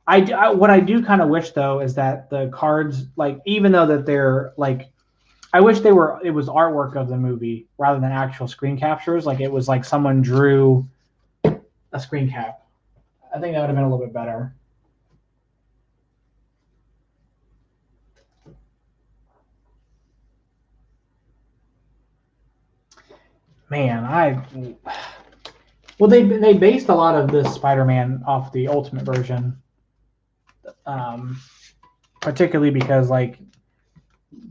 What I do kind of wish though is that the cards, like, even though that they're like, I wish it was artwork of the movie rather than actual screen captures. Like it was like someone drew a screen cap. I think that would have been a little bit better. Man, well, they based a lot of this Spider-Man off the Ultimate version, particularly because like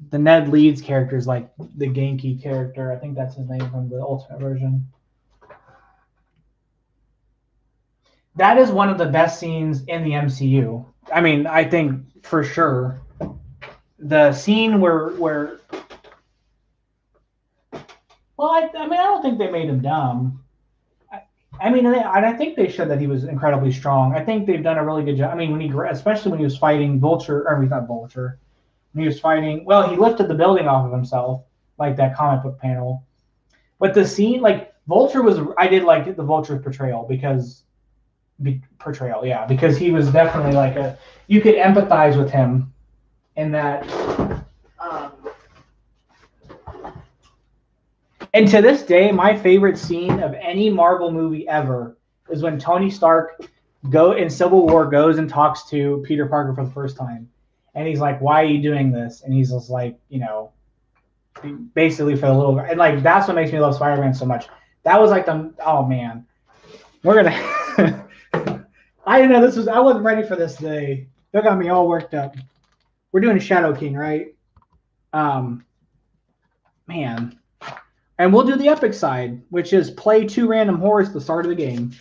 the Ned Leeds character is like the Genki character. I think that's his name from the Ultimate version. That is one of the best scenes in the MCU. I mean, I think for sure the scene where well, I mean, I don't think they made him dumb. I mean, I think they showed that he was incredibly strong. I think they've done a really good job. I mean, especially when he was fighting Vulture, or he's not Vulture. When he was fighting, well, he lifted the building off of himself, like that comic book panel. But the scene, like Vulture was, I did like the Vulture's portrayal because he was definitely like you could empathize with him in that. And to this day, my favorite scene of any Marvel movie ever is when Tony Stark in Civil War goes and talks to Peter Parker for the first time. And he's like, "Why are you doing this?" And he's just like, basically for the little guy. And like, that's what makes me love Spider-Man so much. That was like oh man, we're gonna. I didn't know I wasn't ready for this today. That got me all worked up. We're doing Shadow King, right? Man. And we'll do the epic side, which is play 2 random horrors at the start of the game.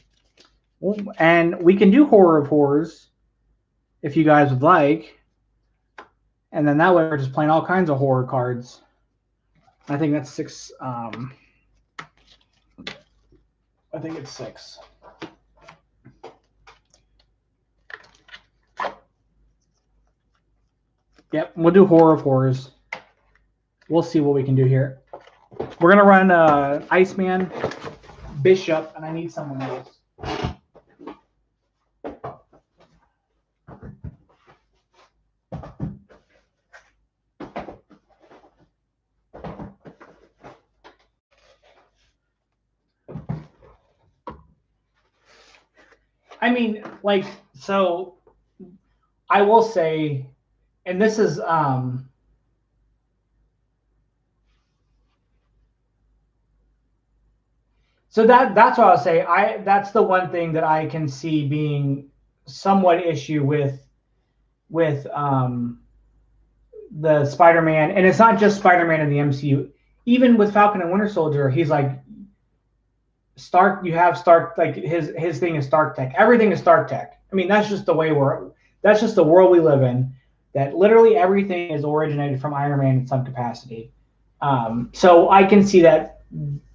And we can do Horror of Horrors if you guys would like. And then that way we're just playing all kinds of horror cards. I think that's 6. I think it's 6. Yep, we'll do Horror of Horrors. We'll see what we can do here. We're going to run Iceman, Bishop, and I need someone else. I mean, like, so I will say, and this is so that's what I'll say. That's the one thing that I can see being somewhat issue with the Spider-Man, and it's not just Spider-Man in the MCU. Even with Falcon and Winter Soldier, he's like Stark. You have Stark, like his thing is Stark Tech. Everything is Stark Tech. I mean, that's just the way that's just the world we live in. That literally everything is originated from Iron Man in some capacity. So I can see that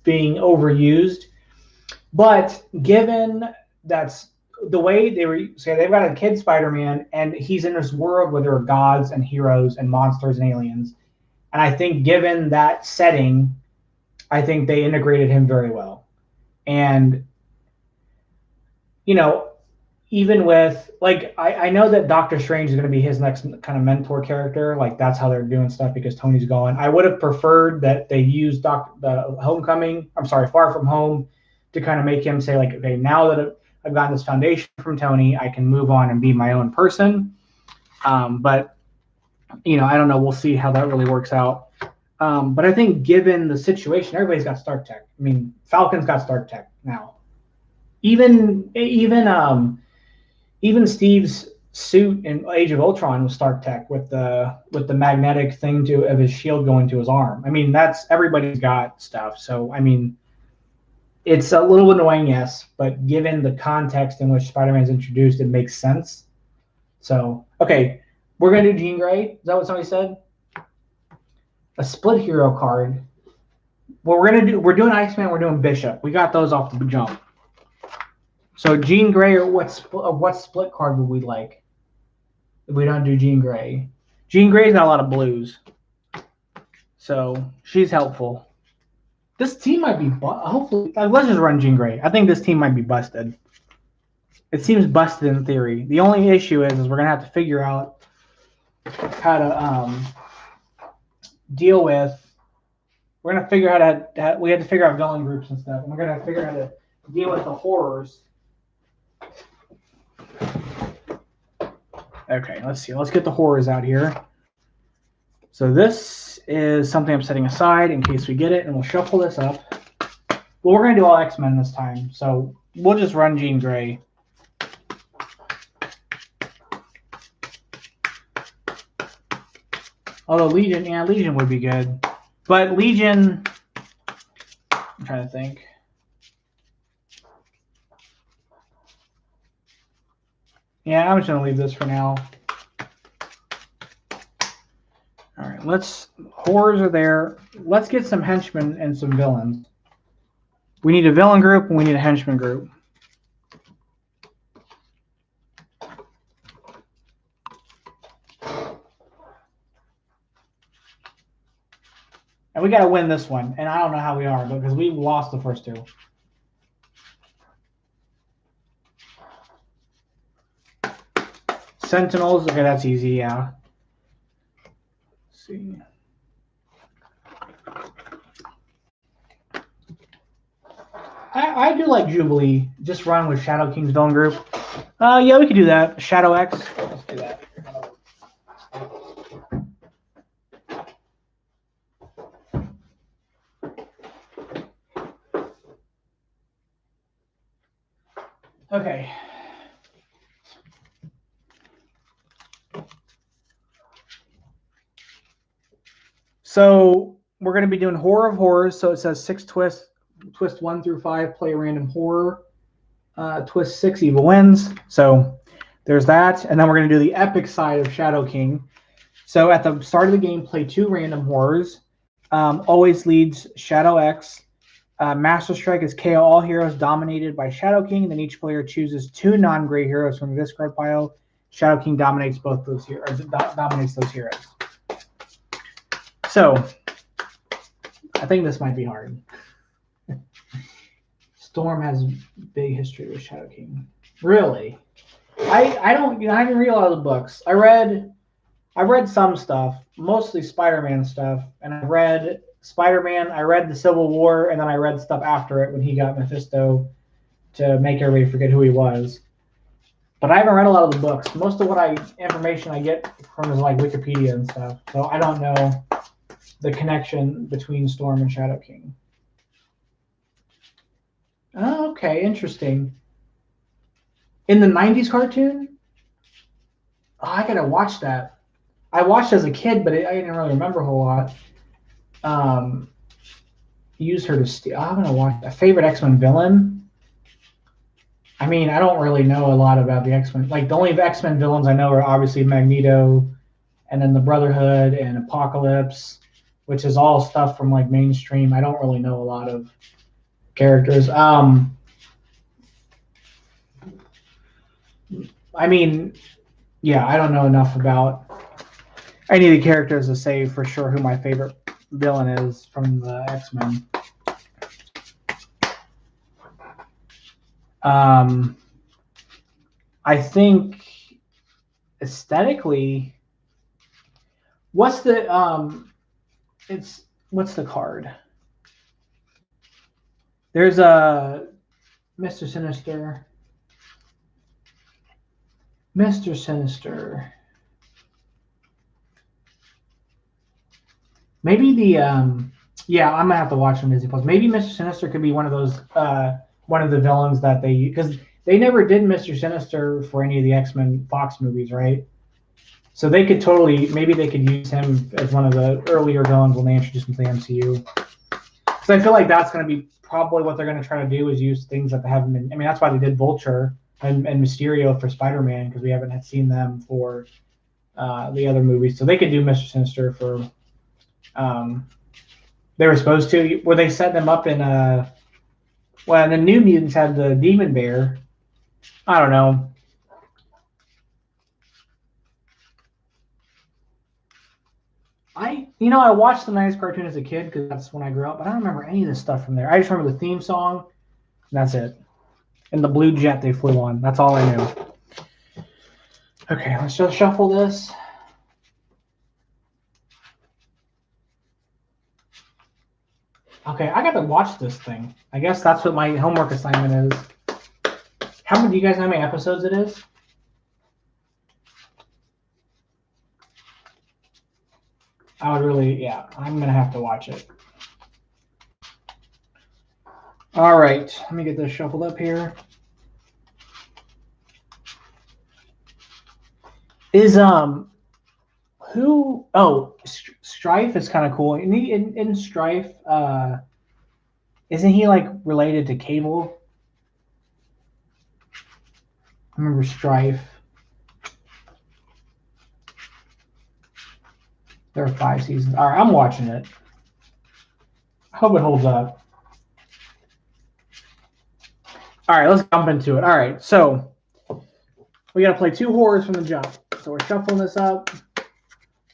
being overused. But given that's the way they were, say they've got a kid Spider-Man, and he's in this world where there are gods and heroes and monsters and aliens. And I think given that setting, I think they integrated him very well. And, you know, even with, like, I know that Doctor Strange is going to be his next kind of mentor character. Like, that's how they're doing stuff because Tony's gone. I would have preferred that they used the Far From Home to kind of make him say, like, okay, now that I've gotten this foundation from Tony, I can move on and be my own person. But, you know, I don't know. We'll see how that really works out. But I think given the situation, everybody's got Stark Tech. I mean, Falcon's got Stark Tech now. Even Steve's suit in Age of Ultron was Stark Tech with the magnetic thing of his shield going to his arm. I mean, that's everybody's got stuff. So I mean, it's a little annoying, yes, but given the context in which Spider-Man's introduced, it makes sense. So okay, we're gonna do Jean Grey. Is that what somebody said? A split hero card. What we're doing Iceman. We're doing Bishop. We got those off the jump. So Jean Grey, or what split card would we like? If we don't do Jean Grey. Jean Grey's got a lot of blues, so she's helpful. This team might be hopefully. Let's just run Jean Grey. I think this team might be busted. It seems busted in theory. The only issue is we're gonna have to figure out how to deal with. We're gonna figure out how we have to figure out villain groups and stuff, and we're gonna figure out how to deal with the horrors. Okay, let's see. Let's get the horrors out here. So this is something I'm setting aside in case we get it, and we'll shuffle this up. Well, we're going to do all X-Men this time, so we'll just run Jean Grey. Although Legion would be good. But Legion, I'm trying to think. Yeah, I'm just going to leave this for now. All right, horrors are there. Let's get some henchmen and some villains. We need a villain group and we need a henchman group. And we got to win this one. And I don't know how we are, because we lost the first two. Sentinels, okay, that's easy, yeah. Let's see. I do like Jubilee. Just run with Shadow King's villain group. Yeah, we could do that. Shadow X. Let's do that. Okay. So we're going to be doing Horror of Horrors. So it says 6 twists. Twist 1 through 5, play a random horror. Twist 6, evil wins. So there's that. And then we're going to do the epic side of Shadow King. So at the start of the game, play 2 random horrors. Always leads Shadow X. Master Strike is KO all heroes dominated by Shadow King. Then each player chooses 2 non-gray heroes from the discard pile. Shadow King dominates both those heroes. Dominates those heroes. So I think this might be hard. Storm has big history with Shadow King. Really? I didn't read a lot of the books. I read some stuff, mostly Spider-Man stuff, and I read Spider-Man, I read the Civil War, and then I read stuff after it when he got Mephisto to make everybody forget who he was. But I haven't read a lot of the books. Most of information I get from is like Wikipedia and stuff. So I don't know the connection between Storm and Shadow King. Oh, okay, interesting. In the 90s cartoon? Oh, I gotta watch that. I watched as a kid, but I didn't really remember a whole lot. Use her to steal. I'm gonna watch a favorite X-Men villain. I mean, I don't really know a lot about the X-Men. Like the only X-Men villains I know are obviously Magneto, and then the Brotherhood and Apocalypse, which is all stuff from like mainstream. I don't really know a lot of characters. I mean, yeah, I don't know enough about any of the characters to say for sure who my favorite villain is from the X-Men. I think aesthetically, what's the card? There's a Mr. Sinister. Mr. Sinister. Maybe the yeah, I'm gonna have to watch on Disney Plus. Maybe Mr. Sinister could be one of those one of the villains that they, because they never did Mr. Sinister for any of the X-Men Fox movies, right? So they could totally, maybe they could use him as one of the earlier villains when they introduce him to the MCU. Because I feel like that's going to be probably what they're going to try to do, is use things that they haven't been. I mean, that's why they did Vulture and Mysterio for Spider-Man, because we haven't seen them for the other movies. So they could do Mr. Sinister for. They were supposed to. Were they setting them up in well, the New Mutants had the Demon Bear. I don't know. I watched the '90s cartoon as a kid because that's when I grew up, but I don't remember any of this stuff from there. I just remember the theme song, and that's it. And the blue jet they flew on. That's all I knew. Okay, let's just shuffle this. Okay, I got to watch this thing. I guess that's what my homework assignment is. How many? Do you guys know how many episodes it is? I would really, yeah, I'm going to have to watch it. All right, let me get this shuffled up here. Is, who, oh, Strife is kind of cool. In Strife, isn't he like related to Cable? I remember Strife. There are 5 seasons. All right, I'm watching it. I hope it holds up. All right, let's jump into it. All right, so we got to play 2 horrors from the jump. So we're shuffling this up.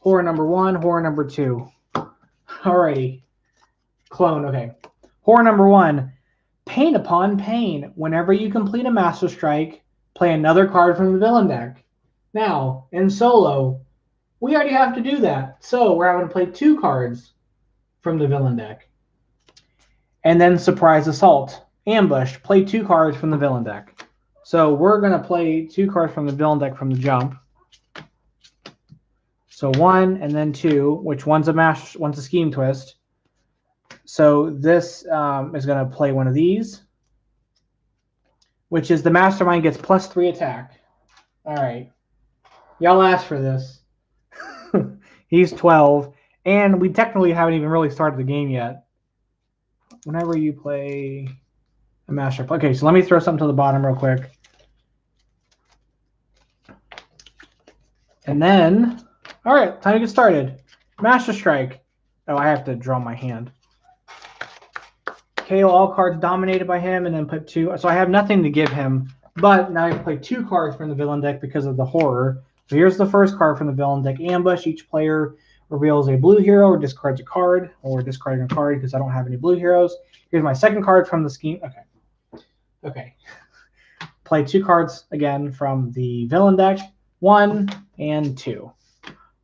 Horror number 1, horror number 2. All righty. Clone, okay. Horror number 1, Pain Upon Pain. Whenever you complete a Master Strike, play another card from the villain deck. Now, in solo, we already have to do that. So we're having to play 2 cards from the villain deck. And then Surprise Assault. Ambush. Play 2 cards from the villain deck. So we're going to play 2 cards from the villain deck from the jump. So 1 and then 2, which one's a Scheme Twist. So this is going to play one of these, which is the Mastermind gets +3 attack. All right. Y'all asked for this. He's 12, and we technically haven't even really started the game yet. Whenever you play a Master... Okay, so let me throw something to the bottom real quick. And then... All right, time to get started. Master Strike. Oh, I have to draw my hand. KO all cards dominated by him, and then put 2. So I have nothing to give him, but now I play 2 cards from the villain deck because of the horror. So here's the first card from the villain deck, Ambush. Each player reveals a blue hero or discards a card, or discarding a card because I don't have any blue heroes. Here's my second card from the scheme. Okay. Play 2 cards again from the villain deck, 1 and 2.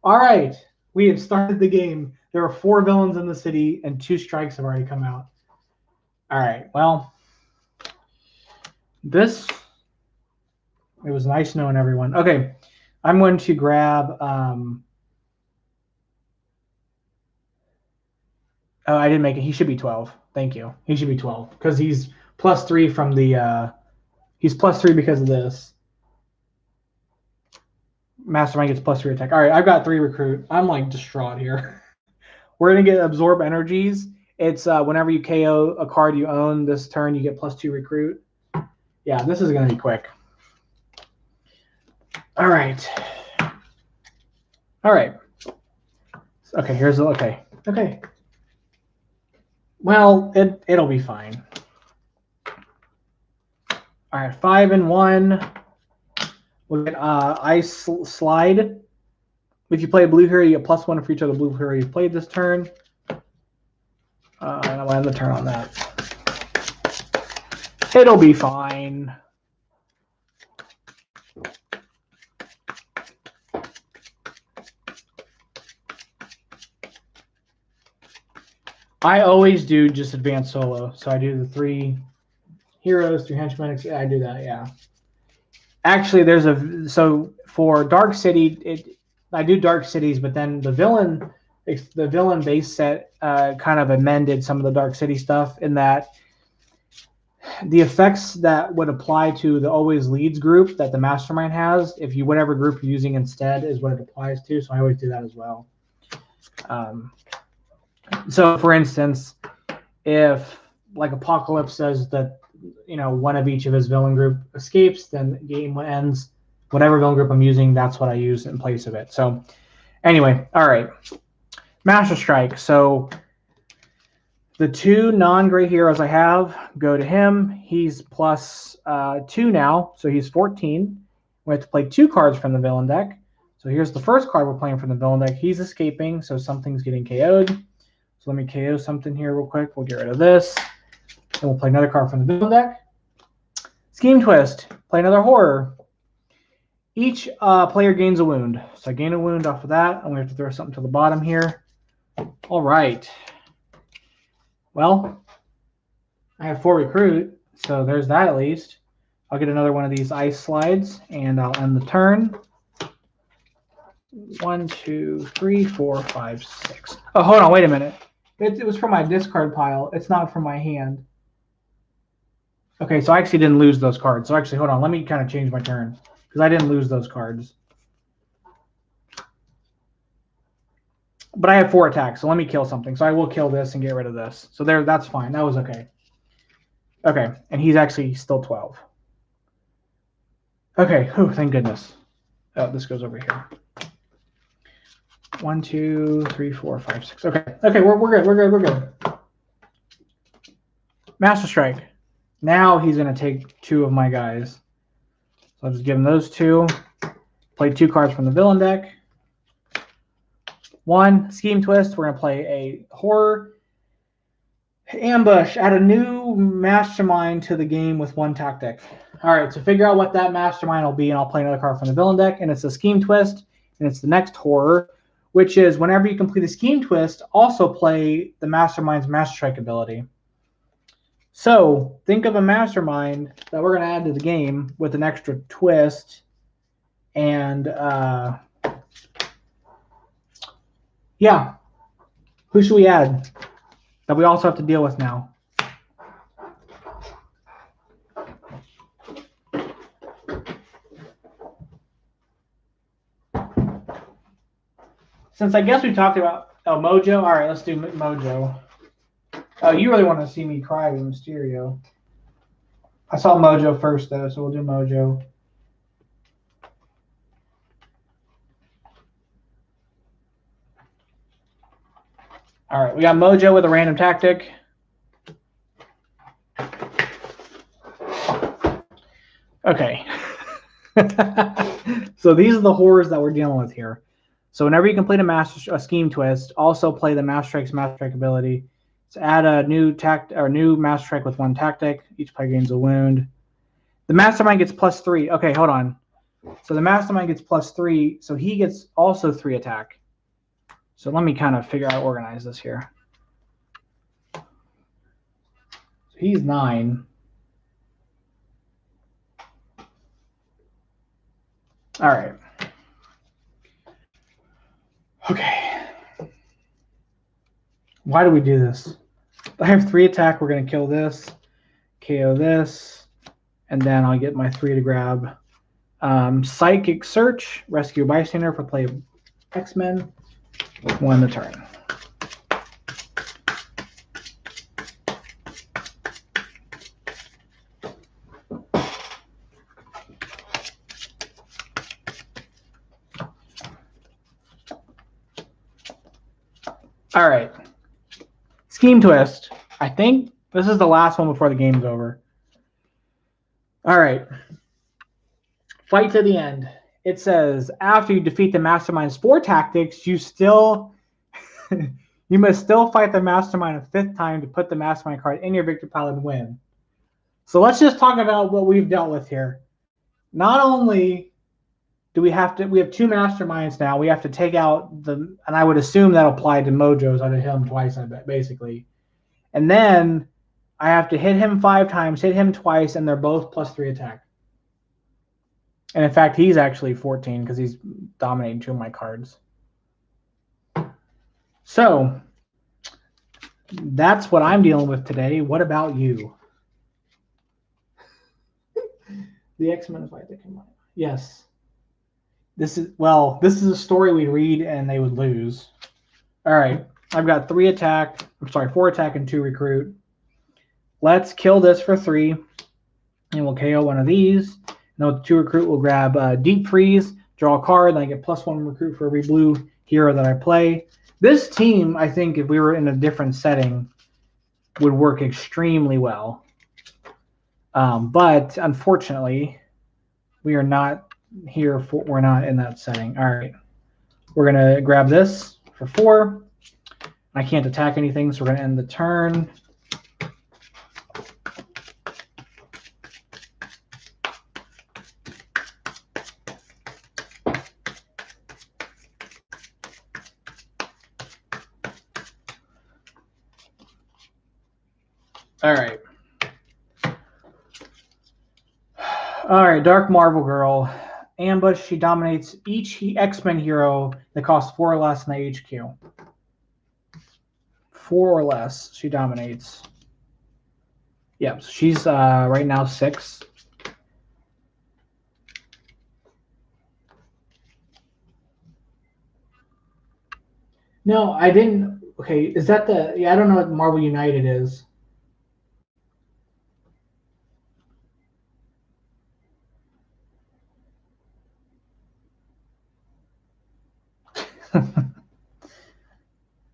All right, we have started the game. There are 4 villains in the city, and 2 strikes have already come out. All right, well, it was nice knowing everyone. Okay, I'm going to grab, oh, I didn't make it. He should be 12. Thank you. He should be 12 because he's +3 from the, he's +3 because of this. Mastermind gets +3 attack. All right, I've got 3 recruit. I'm like distraught here. We're gonna get absorb energies. It's whenever you KO a card you own this turn, you get +2 recruit. Yeah, this is gonna be quick. All right. All right. Okay, here's the okay. Okay. Well, it'll be fine. All right, 5 and 1. We'll get Ice Slide. If you play a blue hero, you get +1 for each other blue hero you've played this turn. And I'll end the turn on that. It'll be fine. I always do just advanced solo. So I do the 3 heroes, 3 henchmen. I do that, yeah. Actually, so for Dark City, I do Dark Cities, but then the villain base set kind of amended some of the Dark City stuff in that the effects that would apply to the always leads group that the mastermind has, if you whatever group you're using instead is what it applies to. So I always do that as well. So for instance, if like Apocalypse says that one of each of his villain group escapes, then the game ends. Whatever villain group I'm using, that's what I use in place of it. So anyway, all right. Master Strike. So the 2 non-gray heroes I have go to him. He's +2 now, so he's 14. We have to play 2 cards from the villain deck. So here's the first card we're playing from the villain deck. He's escaping, so something's getting KO'd. So let me KO something here real quick. We'll get rid of this. And we'll play another card from the villain deck. Scheme Twist. Play another horror. Each player gains a wound. So I gain a wound off of that, and we have to throw something to the bottom here. All right. Well, I have 4 recruit, so there's that at least. I'll get another one of these ice slides, and I'll end the turn. 1, 2, 3, 4, 5, 6. Oh, hold on. Wait a minute. It was from my discard pile. It's not from my hand. Okay, so I actually didn't lose those cards. So actually, hold on. Let me kind of change my turn because I didn't lose those cards. But I have 4 attacks, so let me kill something. So I will kill this and get rid of this. So there, that's fine. That was okay. Okay, and he's actually still 12. Okay, oh, thank goodness. Oh, this goes over here. 1, 2, 3, 4, 5, 6. Okay, okay, we're good. We're good. Master Strike. Now he's going to take 2 of my guys. So I'll just give him those 2. Play 2 cards from the villain deck. 1, Scheme Twist. We're going to play a horror. Ambush. Add a new mastermind to the game with 1 tactic. All right, so figure out what that mastermind will be, and I'll play another card from the villain deck. And it's a Scheme Twist, and it's the next horror, which is whenever you complete a Scheme Twist, also play the mastermind's Master Strike ability. So think of a mastermind that we're going to add to the game with an extra twist. And yeah, who should we add that we also have to deal with now? Since I guess we talked about Mojo, all right, let's do Mojo. Oh, you really want to see me cry with Mysterio. I saw Mojo first, though, so we'll do Mojo. All right, we got Mojo with a random tactic. Okay. So these are the horrors that we're dealing with here. So whenever you complete a Scheme Twist, also play the Master Strike's Master Strike ability. So add a new Master Strike with 1 tactic. Each player gains a wound. The Mastermind gets +3. Okay, hold on. So the Mastermind gets +3, so he gets also 3 attack. So let me kind of figure out, organize this here. So he's 9. All right. Okay. Why do we do this? I have 3 attack. We're going to kill this, KO this, and then I'll get my 3 to grab Psychic Search, rescue a bystander for play of X-Men. 1 the turn. All right. Scheme Twist. I think this is the last one before the game's over. All right. Fight to the end. It says, after you defeat the Mastermind's 4 tactics, you must still fight the Mastermind a 5th time to put the Mastermind card in your victory pile and win. So let's just talk about what we've dealt with here. Not only do we have 2 Masterminds now, we have to take out and I would assume that applied to Mojo's. I'd hit him twice, I bet, basically. And then I have to hit him 5 times, hit him twice, and they're both +3 attack. And in fact, he's actually 14 because he's dominating 2 of my cards. So that's what I'm dealing with today. What about you? The X-Men fight that came out. Yes. This is a story we'd read and they would lose. All right. I've got 4 attack and 2 recruit. Let's kill this for 3. And we'll KO one of these. Now with 2 recruit, we'll grab Deep Freeze, draw a card, and I get +1 recruit for every blue hero that I play. This team, I think, if we were in a different setting, would work extremely well. But unfortunately, we are not we're not in that setting. All right. We're going to grab this for 4. I can't attack anything, so we're going to end the turn. All right. All right, Dark Marvel Girl. Ambush, she dominates each X-Men hero that costs 4 or less in the HQ. 4 or less, she dominates. Yep, so she's right now 6. No, I didn't. Okay, is that I don't know what Marvel United is.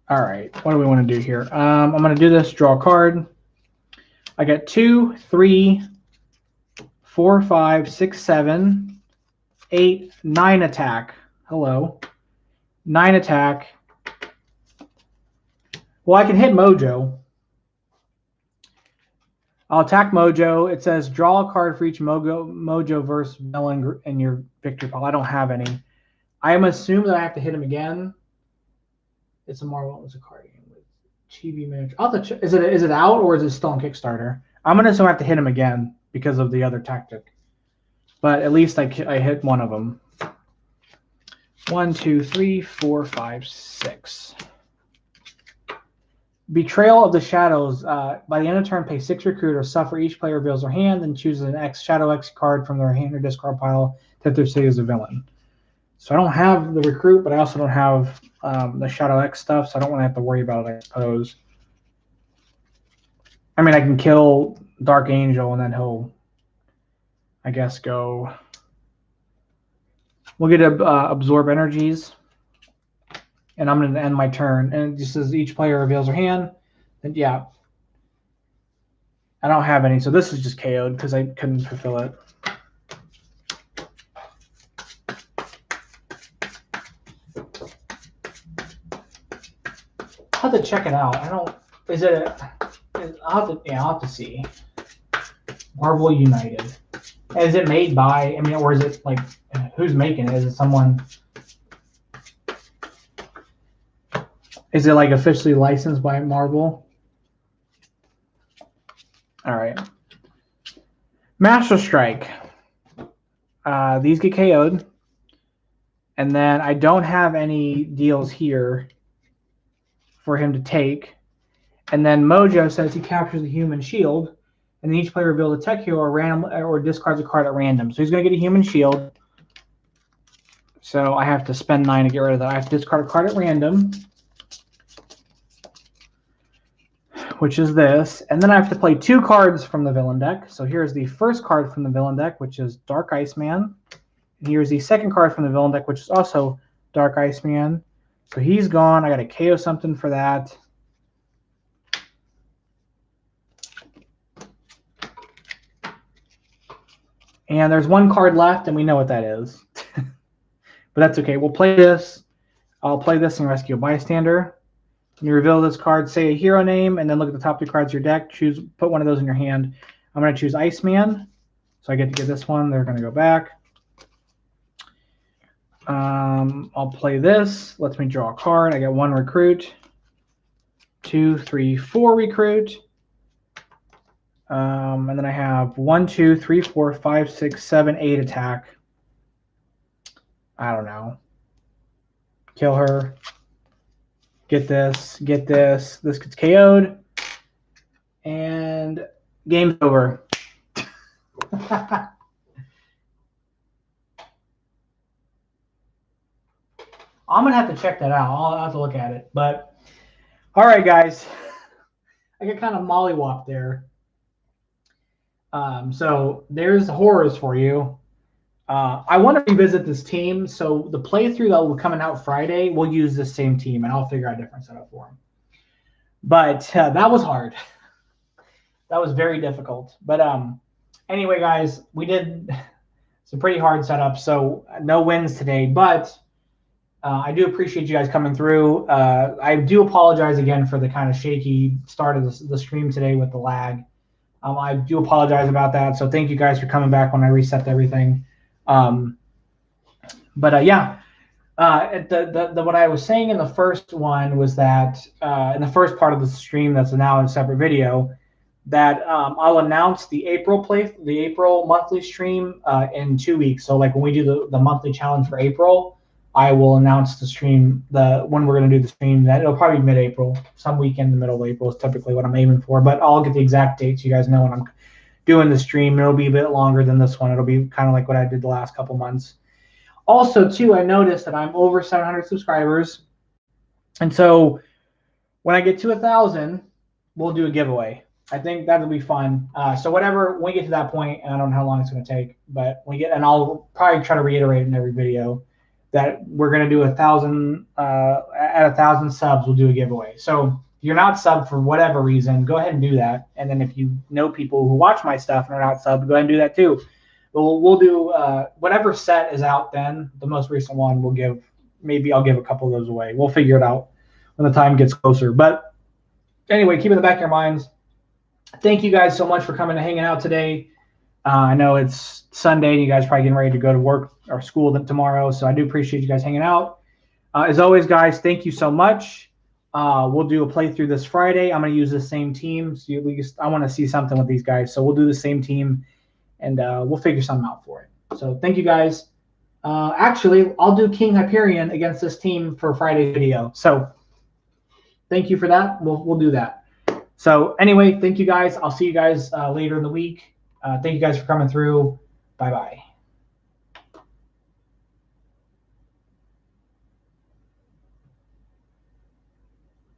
All right, what do we want to do here? I'm going to do this, draw a card. I got 2, 3, 4, 5, 6, 7, 8, 9 attack. Hello. 9 attack. Well, I can hit Mojo. I'll attack Mojo. It says draw a card for each Mojo versus villain in your victory pile. I don't have any. I am assuming that I have to hit him again. It's a Marvel. It's a card game with Chibi miniature. Is it out or is it still on Kickstarter? I'm gonna assume I have to hit him again because of the other tactic. But at least I hit one of them. 1, 2, 3, 4, 5, 6. Betrayal of the Shadows. By the end of turn, pay 6 recruit or suffer. Each player reveals their hand and chooses an Shadow X card from their hand or discard pile that they're saying is a villain. So I don't have the recruit, but I also don't have the Shadow X stuff, so I don't want to have to worry about it, I suppose. I mean, I can kill Dark Angel, and then he'll, I guess, go... We'll get Absorb Energies, and I'm going to end my turn. And it just says each player reveals their hand. And yeah, I don't have any, so this is just KO'd because I couldn't fulfill it. I'll have to check it out. I'll have to see. Marvel United. Is it made by, or is it like, who's making it? Is it someone, is it like officially licensed by Marvel? All right. Master Strike. These get KO'd. And then I don't have any deals here for him to take. And then Mojo says he captures the human shield. and then each player reveals a tech hero or discards a card at random. So he's going to get a human shield. So I have to spend 9 to get rid of that. I have to discard a card at random, which is this. And then I have to play 2 cards from the villain deck. So here's the first card from the villain deck, which is Dark Iceman. And here's the second card from the villain deck, which is also Dark Iceman. So he's gone. I got to KO something for that. And there's 1 card left, and we know what that is. But that's okay. We'll play this. I'll play this and rescue a bystander. When you reveal this card, say a hero name, and then look at the top 2 cards of your deck. Put one of those in your hand. I'm going to choose Iceman. So I get to get this one. They're going to go back. I'll play this. Lets me draw a card. I get 1 recruit. 2, 3, 4 recruit. And then I have 1, 2, 3, 4, 5, 6, 7, 8 attack. I don't know. Kill her. Get this. Get this. This gets KO'd. And game's over. I'm going to have to check that out. I'll have to look at it. But, all right, guys. I get kind of mollywopped there. So there's horrors for you. I want to revisit this team. So the playthrough that will be coming out Friday, we'll use the same team, and I'll figure out a different setup for them. But that was hard. That was very difficult. But anyway, guys, we did some pretty hard setups, so no wins today. But I do appreciate you guys coming through. I do apologize again for the kind of shaky start of the stream today with the lag. I do apologize about that. So thank you guys for coming back when I reset everything. Yeah, what I was saying in the first one was that in the first part of the stream, that's now in a separate video, that I'll announce the April monthly stream in 2 weeks. So like when we do the monthly challenge for April, I will announce the stream, when we're going to do the stream. That it'll probably be mid-April, some weekend in the middle of April is typically what I'm aiming for. But I'll get the exact dates. You guys know when I'm doing the stream. It'll be a bit longer than this one. It'll be kind of like what I did the last couple months. Also, too, I noticed that I'm over 700 subscribers, and so when I get to 1,000, we'll do a giveaway. I think that'll be fun. So when we get to that point, and I don't know how long it's going to take, but and I'll probably try to reiterate in every video that we're going to do 1,000 at 1,000 subs. We'll do a giveaway. So if you're not subbed for whatever reason, go ahead and do that. And then if you know people who watch my stuff and are not subbed, go ahead and do that too. We'll do whatever set is out then. The most recent one we'll give. Maybe I'll give a couple of those away. We'll figure it out when the time gets closer. But anyway, keep in the back of your minds. Thank you guys so much for coming and hanging out today. I know it's Sunday and you guys are probably getting ready to go to work or school tomorrow, so I do appreciate you guys hanging out. As always, guys, thank you so much. We'll do a playthrough this Friday. I'm going to use the same team. So I want to see something with these guys, so we'll do the same team, and we'll figure something out for it. So thank you guys. Actually, I'll do King Hyperion against this team for Friday's video. So thank you for that. We'll do that. So anyway, thank you guys. I'll see you guys later in the week. Thank you guys for coming through. Bye-bye.